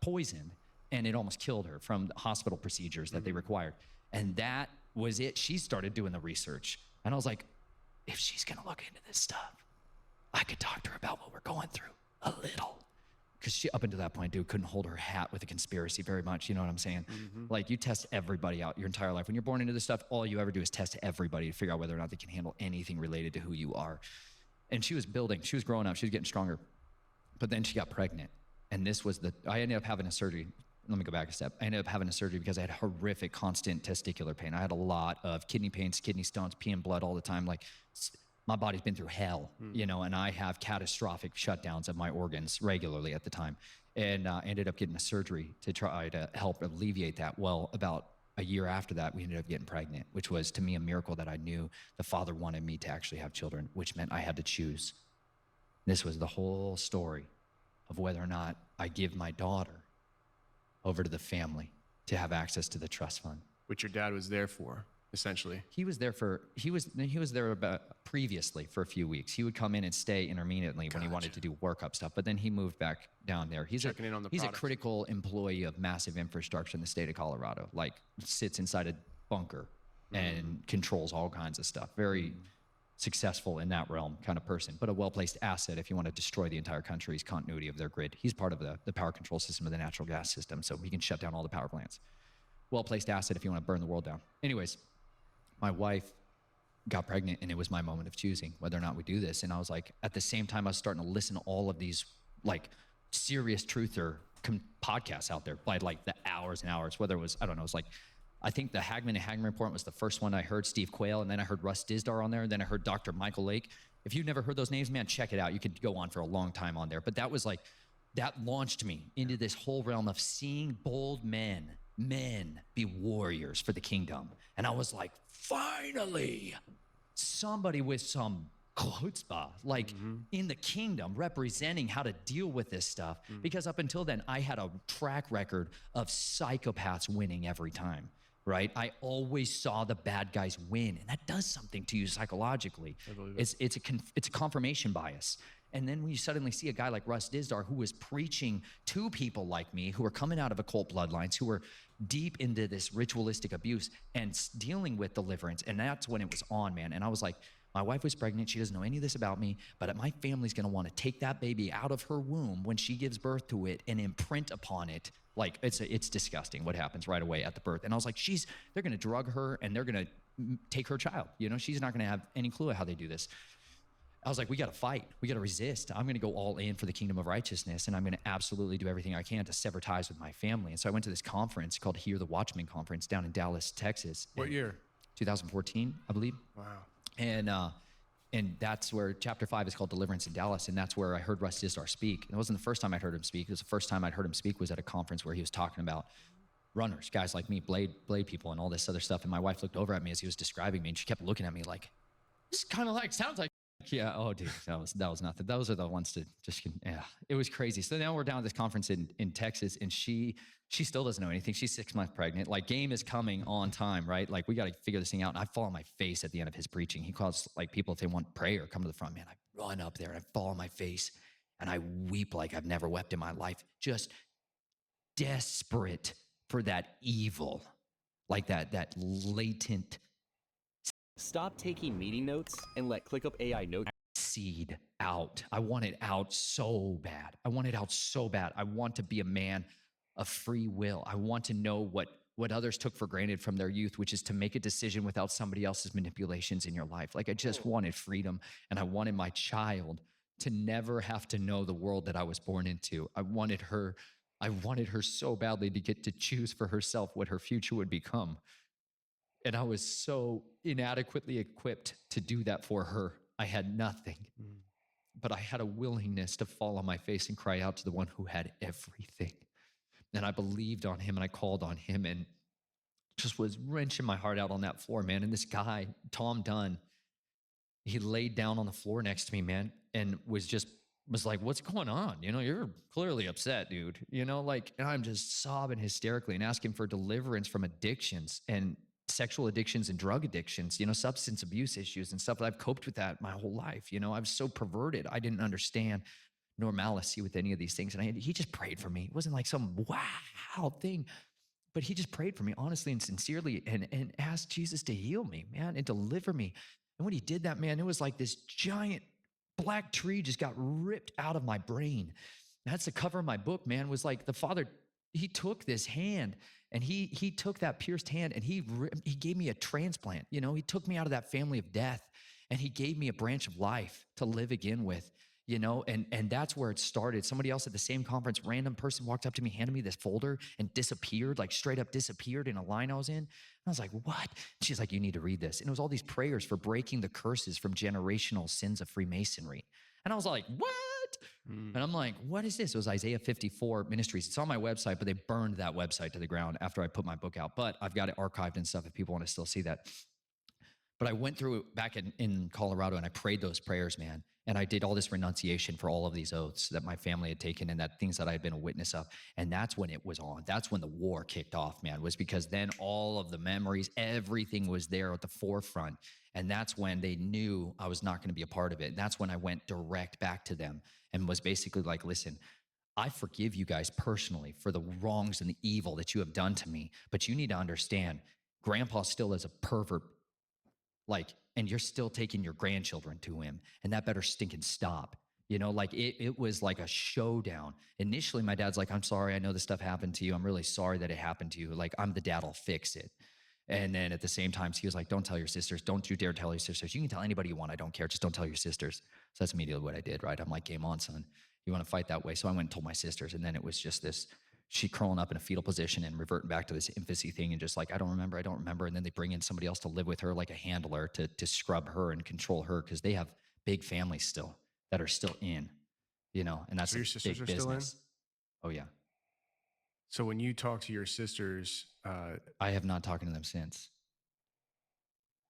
poisoned and it almost killed her from the hospital procedures that they required. And that was it. She started doing the research. And I was like, if she's going to look into this stuff, I could talk to her about what we're going through a little. Because she, up until that point, dude, couldn't hold her hat with a conspiracy very much. You know what I'm saying? Like, you test everybody out your entire life. When you're born into this stuff, all you ever do is test everybody to figure out whether or not they can handle anything related to who you are. And she was growing up, she was getting stronger. But then she got pregnant. And I ended up having a surgery let me go back a step. I ended up having a surgery because I had horrific constant testicular pain. I had a lot of kidney pains, kidney stones, peeing blood all the time. Like my body's been through hell, you know, and I have catastrophic shutdowns of my organs regularly at the time. And ended up getting a surgery to try to help alleviate that. Well, about a year after that, we ended up getting pregnant, which was to me a miracle that I knew the Father wanted me to actually have children, which meant I had to choose. This was the whole story of whether or not I give my daughter over to the family to have access to the trust fund. Which your dad was there for, essentially. He was there about previously for a few weeks. He would come in and stay intermittently when he wanted to do workup stuff, but then he moved back down there. He's Checking in on the he's a products. critical employee of massive infrastructure in the state of Colorado. Like sits inside a bunker and controls all kinds of stuff. Very successful in that realm kind of person, but a well-placed asset if you want to destroy the entire country's continuity of their grid. He's part of the power control system of the natural gas system, so he can shut down all the power plants. Well-placed asset if you want to burn the world down. Anyways, my wife got pregnant and it was my moment of choosing whether or not we do this. And I was like, at the same time, I was starting to listen to all of these like serious truther podcasts out there by like the hours and hours, whether it was, I don't know, it was like, I think the Hagman and Hagman Report was the first one I heard, Steve Quayle, and then I heard Russ Dizdar on there, and then I heard Dr. Michael Lake. If you've never heard those names, man, check it out. You could go on for a long time on there. But that was like, that launched me into this whole realm of seeing bold men be warriors for the kingdom. And I was like, finally, somebody with some chutzpah, like in the kingdom, representing how to deal with this stuff. Because up until then, I had a track record of psychopaths winning every time, right? I always saw the bad guys win, and that does something to you psychologically. It's a confirmation bias. And then when you suddenly see a guy like Russ Dizdar, who was preaching to people like me, who are coming out of occult bloodlines, who were deep into this ritualistic abuse and dealing with deliverance, and that's when it was on, man. And I was like, my wife was pregnant. She doesn't know any of this about me, but my family's going to want to take that baby out of her womb when she gives birth to it and imprint upon it. Like, it's disgusting what happens right away at the birth. And I was like, they're going to drug her and they're going to take her child. You know, she's not going to have any clue how they do this. I was like, we got to fight. We got to resist. I'm going to go all in for the kingdom of righteousness, and I'm going to absolutely do everything I can to sever ties with my family. And so I went to this conference called Hear the Watchman Conference down in Dallas, Texas. What year? 2014, I believe. Wow. And that's where chapter 5 is called Deliverance in Dallas, and that's where I heard Russ Dizdar speak. And it wasn't the first time I'd heard him speak. It was the first time I'd heard him speak was at a conference where he was talking about runners, guys like me, blade people, and all this other stuff. And my wife looked over at me as he was describing me, and she kept looking at me like, this kind of like sounds like. Yeah, oh dude, that was nothing. Those are the ones to just, yeah, it was crazy. So now we're down at this conference in Texas, and she still doesn't know anything. She's 6 months pregnant. Like, game is coming on time, right? Like, we got to figure this thing out. And I fall on my face at the end of his preaching. He calls like people, if they want prayer, come to the front. Man, I run up there and I fall on my face and I weep like I've never wept in my life. Just desperate for that evil, like that latent Stop taking meeting notes and let ClickUp AI note seed out. I want it out so bad. I want to be a man of free will. I want to know what others took for granted from their youth, which is to make a decision without somebody else's manipulations in your life. Like, I just wanted freedom, and I wanted my child to never have to know the world that I was born into. I wanted her so badly to get to choose for herself what her future would become. And I was so inadequately equipped to do that for her. I had nothing, but I had a willingness to fall on my face and cry out to the one who had everything. And I believed on him, and I called on him, and just was wrenching my heart out on that floor, man. And this guy, Tom Dunn, he laid down on the floor next to me, man, and was like, what's going on? You know, you're clearly upset, dude. You know, like, and I'm just sobbing hysterically and asking for deliverance from addictions and sexual addictions and drug addictions, you know, substance abuse issues and stuff. I've coped with that my whole life. You know, I was so perverted. I didn't understand normalcy with any of these things. And he just prayed for me. It wasn't like some wow thing, but he just prayed for me honestly and sincerely and asked Jesus to heal me, man, and deliver me. And when he did that, man, it was like this giant black tree just got ripped out of my brain. That's the cover of my book, man, was like the Father, he took this hand and he took that pierced hand and he gave me a transplant. You know, he took me out of that family of death and he gave me a branch of life to live again with. you know, and that's where it started. Somebody else at the same conference, random person walked up to me, handed me this folder and disappeared, like straight up disappeared in a line I was in. And I was like, what? She's like, you need to read this. And it was all these prayers for breaking the curses from generational sins of Freemasonry. And I was like, what? And I'm like, what is this? It was Isaiah 54 Ministries. It's on my website, but they burned that website to the ground after I put my book out. But I've got it archived and stuff if people want to still see that. But I went through it back in Colorado and I prayed those prayers, man. And I did all this renunciation for all of these oaths that my family had taken and that things that I had been a witness of. And that's when it was on. That's when the war kicked off, man, was because then all of the memories, everything was there at the forefront. And that's when they knew I was not going to be a part of it. And that's when I went direct back to them and was basically like, listen, I forgive you guys personally for the wrongs and the evil that you have done to me. But you need to understand, Grandpa still is a pervert. Like, and you're still taking your grandchildren to him, and that better stinking stop. You know, like it was like a showdown. Initially, my dad's like, I'm sorry, I know this stuff happened to you. I'm really sorry that it happened to you. Like, I'm the dad, I'll fix it. And then at the same time, he was like, don't tell your sisters. Don't you dare tell your sisters. You can tell anybody you want. I don't care. Just don't tell your sisters. So that's immediately what I did, right? I'm like, game on, son. You want to fight that way? So I went and told my sisters. And then it was just this, she curling up in a fetal position and reverting back to this infancy thing and just like, I don't remember. And then they bring in somebody else to live with her, like a handler to scrub her and control her, because they have big families still that are still in, you know, and that's So your a sisters big are still in? business. Oh, yeah. So when you talk to your sisters, I have not talked to them since.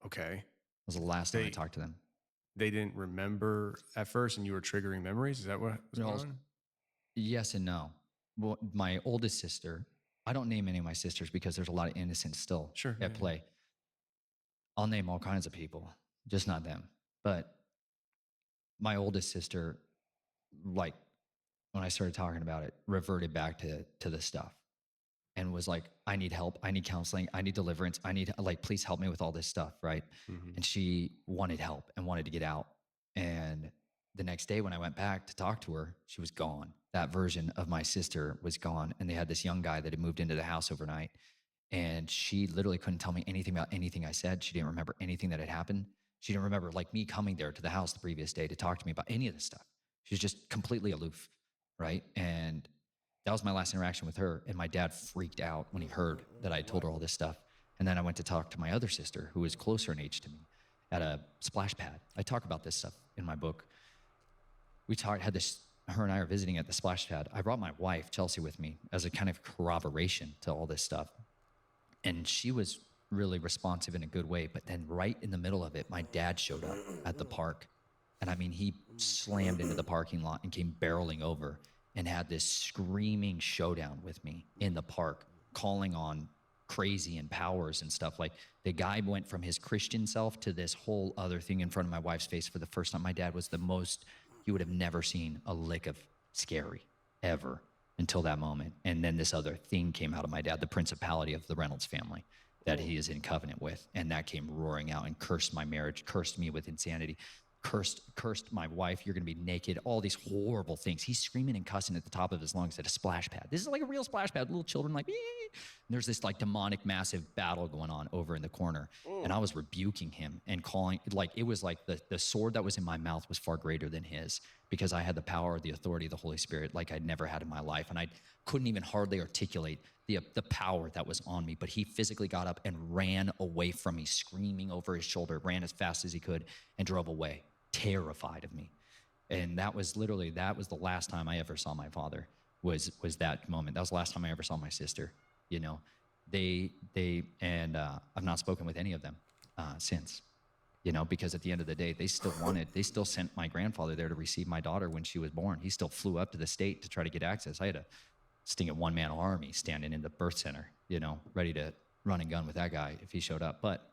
okay, That was the last time I talked to them. they didn't remember at first and you were triggering memories? Is that what was No, going on? yes and no. Well, my oldest sister, I don't name any of my sisters because there's a lot of innocence still Sure, at yeah, play. I'll name all kinds of people, just not them. But my oldest sister, like when I started talking about it, reverted back to the stuff and was like, I need help. I need counseling. I need deliverance. I need, like, please help me with all this stuff. Right. Mhm. And she wanted help and wanted to get out. And the next day when I went back to talk to her, she was gone. That version of my sister was gone. And they had this young guy that had moved into the house overnight. And she literally couldn't tell me anything about anything I said. She didn't remember anything that had happened. She didn't remember like me coming there to the house the previous day to talk to me about any of this stuff. She was just completely aloof. Right. And that was my last interaction with her. And my dad freaked out when he heard that I had told her all this stuff. And then I went to talk to my other sister, who was closer in age to me, at a splash pad. I talk about this stuff in my book. Had this, her and I are visiting at the splash pad. I brought my wife, Chelsea, with me as a kind of corroboration to all this stuff. And she was really responsive in a good way. But then right in the middle of it, my dad showed up at the park. And I mean, he slammed into the parking lot and came barreling over and had this screaming showdown with me in the park, calling on crazy and powers and stuff. Like, the guy went from his Christian self to this whole other thing in front of my wife's face for the first time. My dad was the most, you would have never seen a lick of scary ever until that moment. And then this other thing came out of my dad, the principality of the Reynolds family that he is in covenant with. And that came roaring out and cursed my marriage, cursed me with insanity, cursed my wife. You're going to be naked, all these horrible things. He's screaming and cussing at the top of his lungs at a splash pad. This is like a real splash pad, little children like, ee! And there's this like demonic massive battle going on over in the corner. And I was rebuking him and calling, like, it was like the sword that was in my mouth was far greater than his, because I had the power, the authority of the Holy Spirit like I'd never had in my life. And I couldn't even hardly articulate the power that was on me. But he physically got up and ran away from me, screaming over his shoulder, ran as fast as he could and drove away, terrified of me. And that was the last time I ever saw my father, was that moment. That was the last time I ever saw my sister. You know, I've not spoken with any of them since, you know, because at the end of the day, they still sent my grandfather there to receive my daughter when she was born. He still flew up to the state to try to get access. I had a sting at one-man army standing in the birth center, you know, ready to run and gun with that guy if he showed up. But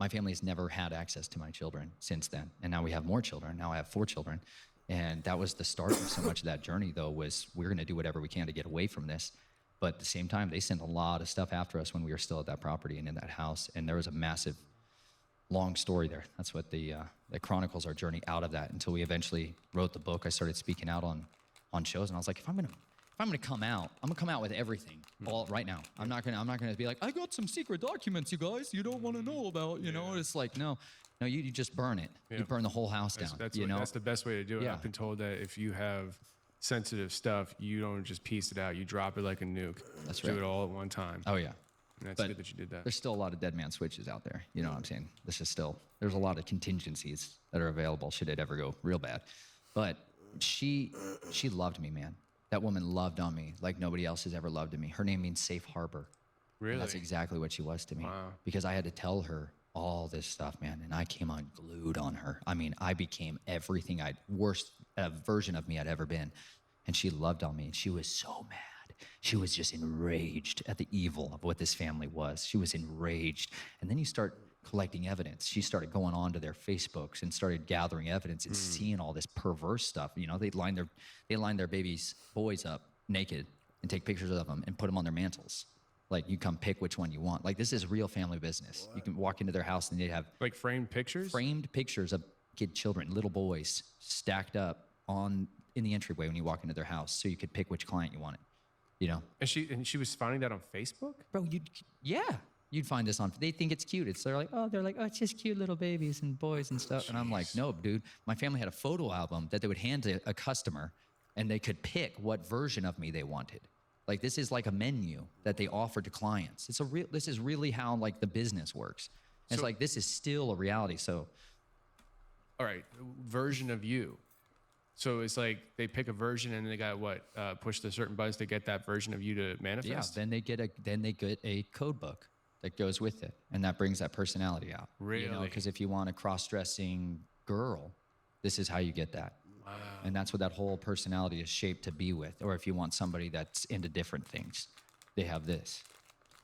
my family has never had access to my children since then. And now we have more children. Now I have 4 children. And that was the start of so much of that journey, though, was we're going to do whatever we can to get away from this. But at the same time, they sent a lot of stuff after us when we were still at that property and in that house. And there was a massive, long story there. That's what that chronicles our journey out of that until we eventually wrote the book. I started speaking out on shows. And I was like, if I'm going to if I'm gonna come out, I'm gonna come out with everything all right now. I'm not gonna be like, I got some secret documents, you guys, you don't want to know about. You know, it's like no, you just burn it. You burn the whole house down. That's you know, that's the best way to do it. Yeah. I've been told that if you have sensitive stuff, you don't just piece it out. You drop it like a nuke. That's Do right. it all at one time. Oh yeah. And that's But good that you did that. There's still a lot of dead man switches out there. You know what I'm saying? There's a lot of contingencies that are available should it ever go real bad. But she loved me, man. That woman loved on me like nobody else has ever loved me. Her name means safe harbor. Really? And that's exactly what she was to me. Wow. Because I had to tell her all this stuff, man. And I came unglued on her. I mean, I became everything worst version of me I'd ever been. And she loved on me. And she was so mad. She was just enraged at the evil of what this family was. She was enraged. And then you start collecting evidence. She started going on to their Facebooks and started gathering evidence and seeing all this perverse stuff. You know, they line their boys up naked and take pictures of them and put them on their mantles. Like, you come pick which one you want. Like, this is real family business. You can walk into their house and they have Like framed pictures? framed pictures of kid children, little boys, stacked up in the entryway when you walk into their house, so you could pick which client you wanted. You know, And she was finding that on Facebook? bro, you'd find this on. They think it's cute. They're like, oh, it's just cute little babies and boys and stuff. And I'm like, no, dude. My family had a photo album that they would hand to a customer, and they could pick what version of me they wanted. Like, this is like a menu that they offer to clients. This is really how like the business works. And it's like, this is still a reality. So, All right, version of you. So it's like they pick a version and they got push the certain buttons to get that version of you to manifest? yeah, then they get a code book that goes with it, and that brings that personality out. You know, Really? because if you want a cross-dressing girl, this is how you get that. Wow. And that's what that whole personality is shaped to be with. Or if you want somebody that's into different things, they have this.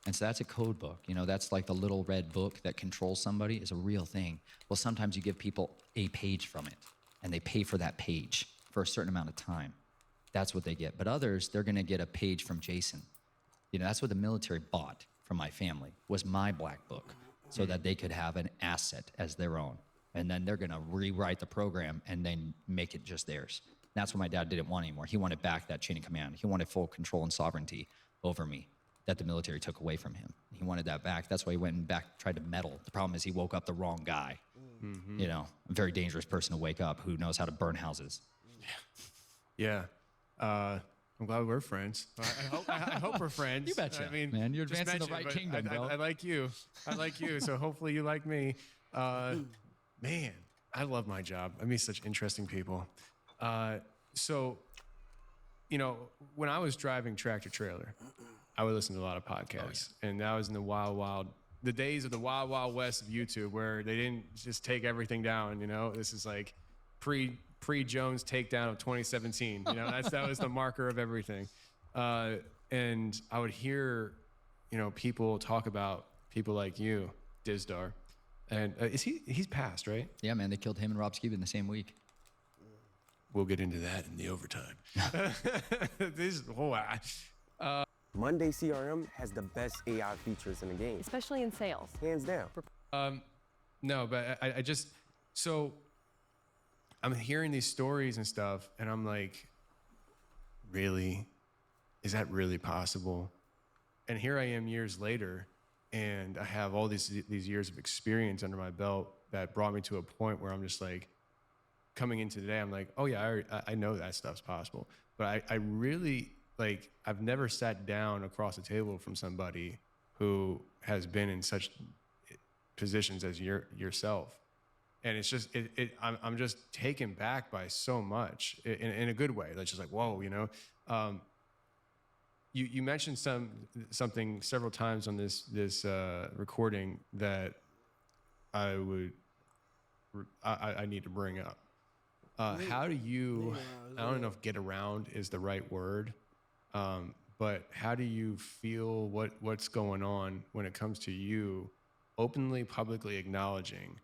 And so that's a code book. You know, that's like the little red book that controls somebody is a real thing. Well, sometimes you give people a page from it, and they pay for that page for a certain amount of time. That's what they get. But others, they're going to get a page from Jason. You know, that's what the military bought from my family, was my black book, so that they could have an asset as their own. And then they're going to rewrite the program and then make it just theirs. That's what my dad didn't want anymore. He wanted back that chain of command. He wanted full control and sovereignty over me that the military took away from him. He wanted that back. That's why he went and tried to meddle. The problem is he woke up the wrong guy. Mm-hmm. You know, a very dangerous person to wake up who knows how to burn houses. Yeah. I'm glad we're friends. I hope we're friends. You betcha. I mean, man, you're just advancing the right but kingdom, bro. I like you. I like you. So hopefully you like me. Man, I love my job. I meet such interesting people. So, you know, when I was driving tractor trailer, I would listen to a lot of podcasts, and that was in the days of the wild west of YouTube, where they didn't just take everything down. You know, this is like pre-Jones takedown of 2017. You know, that was the marker of everything. And I would hear, you know, people talk about people like you, Dizdar, and he's passed, right? Yeah, man, they killed him and Rob Skiba in the same week. We'll get into that in the overtime. Monday CRM has the best AI features in the game, especially in sales. hands down. No, but I just, so I'm hearing these stories and stuff, and I'm like, really? Is that really possible? And here I am years later, and I have all these years of experience under my belt that brought me to a point where I'm just like, coming into today, I'm like, oh yeah, I know that stuff's possible. But I really, like, I've never sat down across the table from somebody who has been in such positions as yourself. And it's just, I'm just taken back by so much in a good way. That's just like, whoa, you know? You mentioned something several times on this recording that I need to bring up. How do you, I don't know if get around is the right word, but how do you feel what's going on when it comes to you openly, publicly acknowledging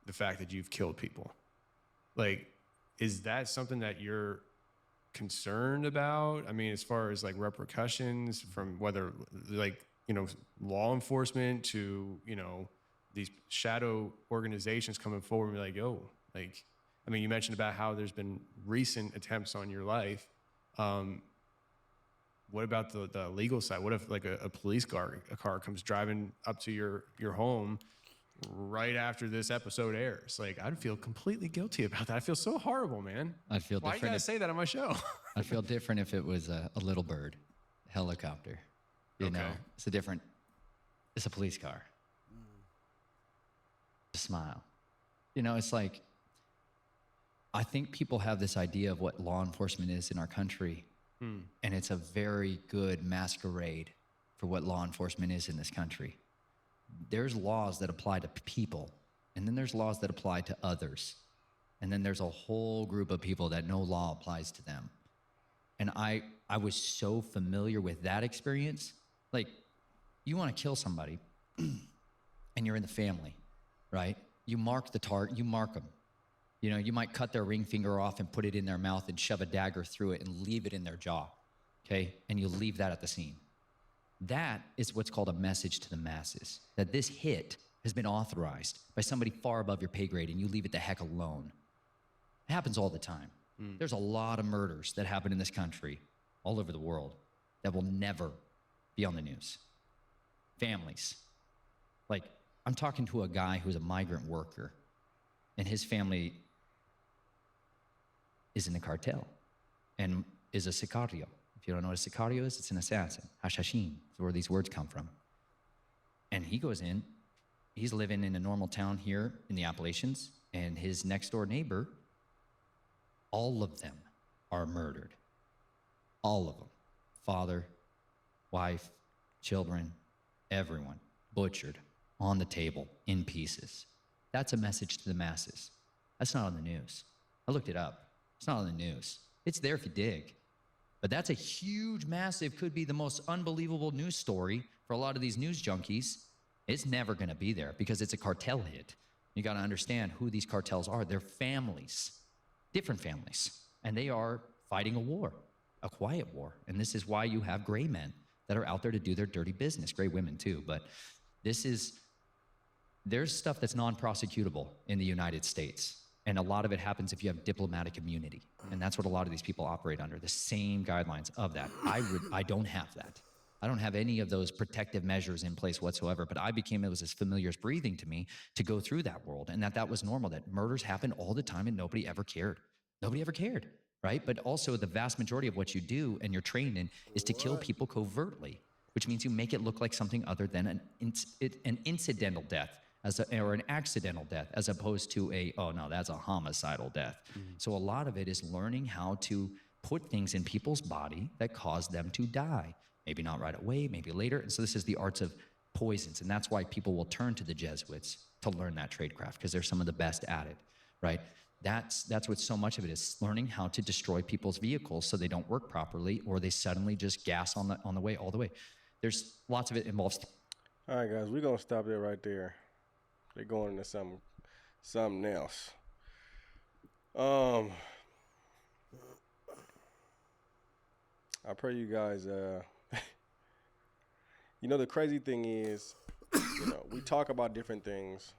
the fact that you've killed people? Like, is that something that you're concerned about? I mean, as far as like repercussions from whether, like, you know, law enforcement to, you know, these shadow organizations coming forward and be like, yo, like, I mean, you mentioned about how there's been recent attempts on your life. what about the legal side? What if like a police car comes driving up to your home right after this episode airs? Like, I'd feel completely guilty about that. I feel so horrible, man. I'd feel Why you different. gotta say that on my show? I'd feel different if it was a little bird, helicopter. You know, it's a police car. Smile. You know, it's like, I think people have this idea of what law enforcement is in our country, and it's a very good masquerade for what law enforcement is in this country. There's laws that apply to people, and then there's laws that apply to others. And then there's a whole group of people that no law applies to them. And I was so familiar with that experience. Like, you want to kill somebody, and you're in the family, right? You mark the target, you mark them. You know, you might cut their ring finger off and put it in their mouth and shove a dagger through it and leave it in their jaw, okay? And you leave that at the scene. That is what's called a message to the masses, that this hit has been authorized by somebody far above your pay grade, and you leave it the heck alone. It happens all the time. There's a lot of murders that happen in this country, all over the world, that will never be on the news. Families. Like, I'm talking to a guy who's a migrant worker, and his family is in the cartel and is a sicario. If you don't know what a sicario is, it's an assassin. Hashashin is where these words come from. And he goes in, he's living in a normal town here in the Appalachians, and his next door neighbor, all of them are murdered. All of them. Father, wife, children, everyone butchered on the table in pieces. That's a message to the masses. That's not on the news. I looked it up. It's not on the news. It's there if you dig. But that's a huge, massive, could be the most unbelievable news story for a lot of these news junkies. It's never going to be there because it's a cartel hit. You got to understand who these cartels are. They're families, different families, and they are fighting a war, a quiet war. And this is why you have gray men that are out there to do their dirty business, gray women too. But there's stuff that's non-prosecutable in the United States. And a lot of it happens if you have diplomatic immunity. And that's what a lot of these people operate under, the same guidelines of that. I don't have that. I don't have any of those protective measures in place whatsoever, but it was as familiar as breathing to me to go through that world, and that was normal, that murders happen all the time and nobody ever cared. Nobody ever cared, right? But also the vast majority of what you do and you're trained in is to kill people covertly, which means you make it look like something other than an incidental death, or an accidental death, as opposed to that's a homicidal death. So a lot of it is learning how to put things in people's body that cause them to die. Maybe not right away, maybe later. And so this is the arts of poisons. And that's why people will turn to the Jesuits to learn that tradecraft, because they're some of the best at it, right? That's what so much of it is, learning how to destroy people's vehicles so they don't work properly, or they suddenly just gas on the way all the way. There's lots of it involves. All right, guys, we're going to stop there right there. They're going into something else. I pray you guys, the crazy thing is, we talk about different things,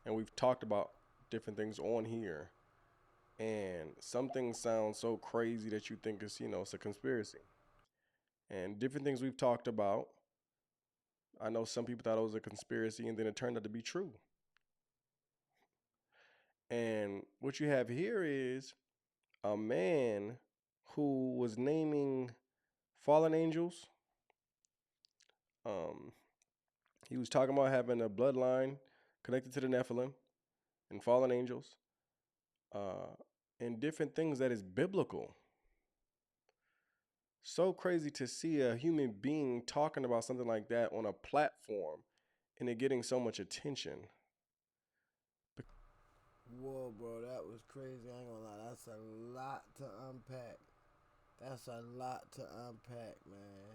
and we've talked about different things on here, and some things sound so crazy that you think it's, it's a conspiracy. And different things we've talked about, I know some people thought it was a conspiracy, and then it turned out to be true. And what you have here is a man who was naming fallen angels. He was talking about having a bloodline connected to the Nephilim and fallen angels, and different things that is biblical. So crazy to see a human being talking about something like that on a platform and it getting so much attention. Whoa, bro, that was crazy. I ain't gonna lie. That's a lot to unpack. Man.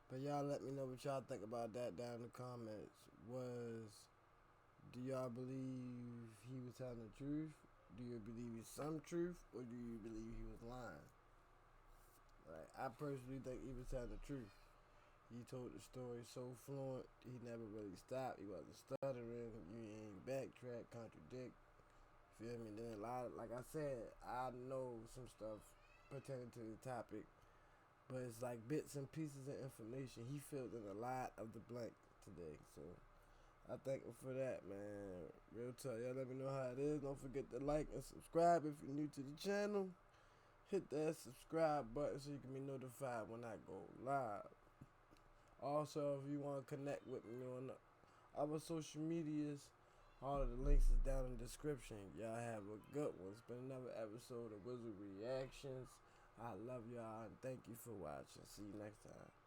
But y'all let me know what y'all think about that down in the comments. Do y'all believe he was telling the truth? Do you believe some truth? Or do you believe he was lying? Like, I personally think he was telling the truth. He told the story so fluent, he never really stopped. He wasn't stuttering. You ain't backtrack, contradict. Feel me? Then a lot of, like I said, I know some stuff pertaining to the topic, but it's like bits and pieces of information. He filled in a lot of the blank today, so I thank him for that, man. Real talk. Y'all let me know how it is. Don't forget to like and subscribe if you're new to the channel. Hit that subscribe button so you can be notified when I go live. Also, if you want to connect with me on the other social medias, all of the links is down in the description. Y'all have a good one. It's been another episode of Wizard Reactions. I love y'all and thank you for watching. See you next time.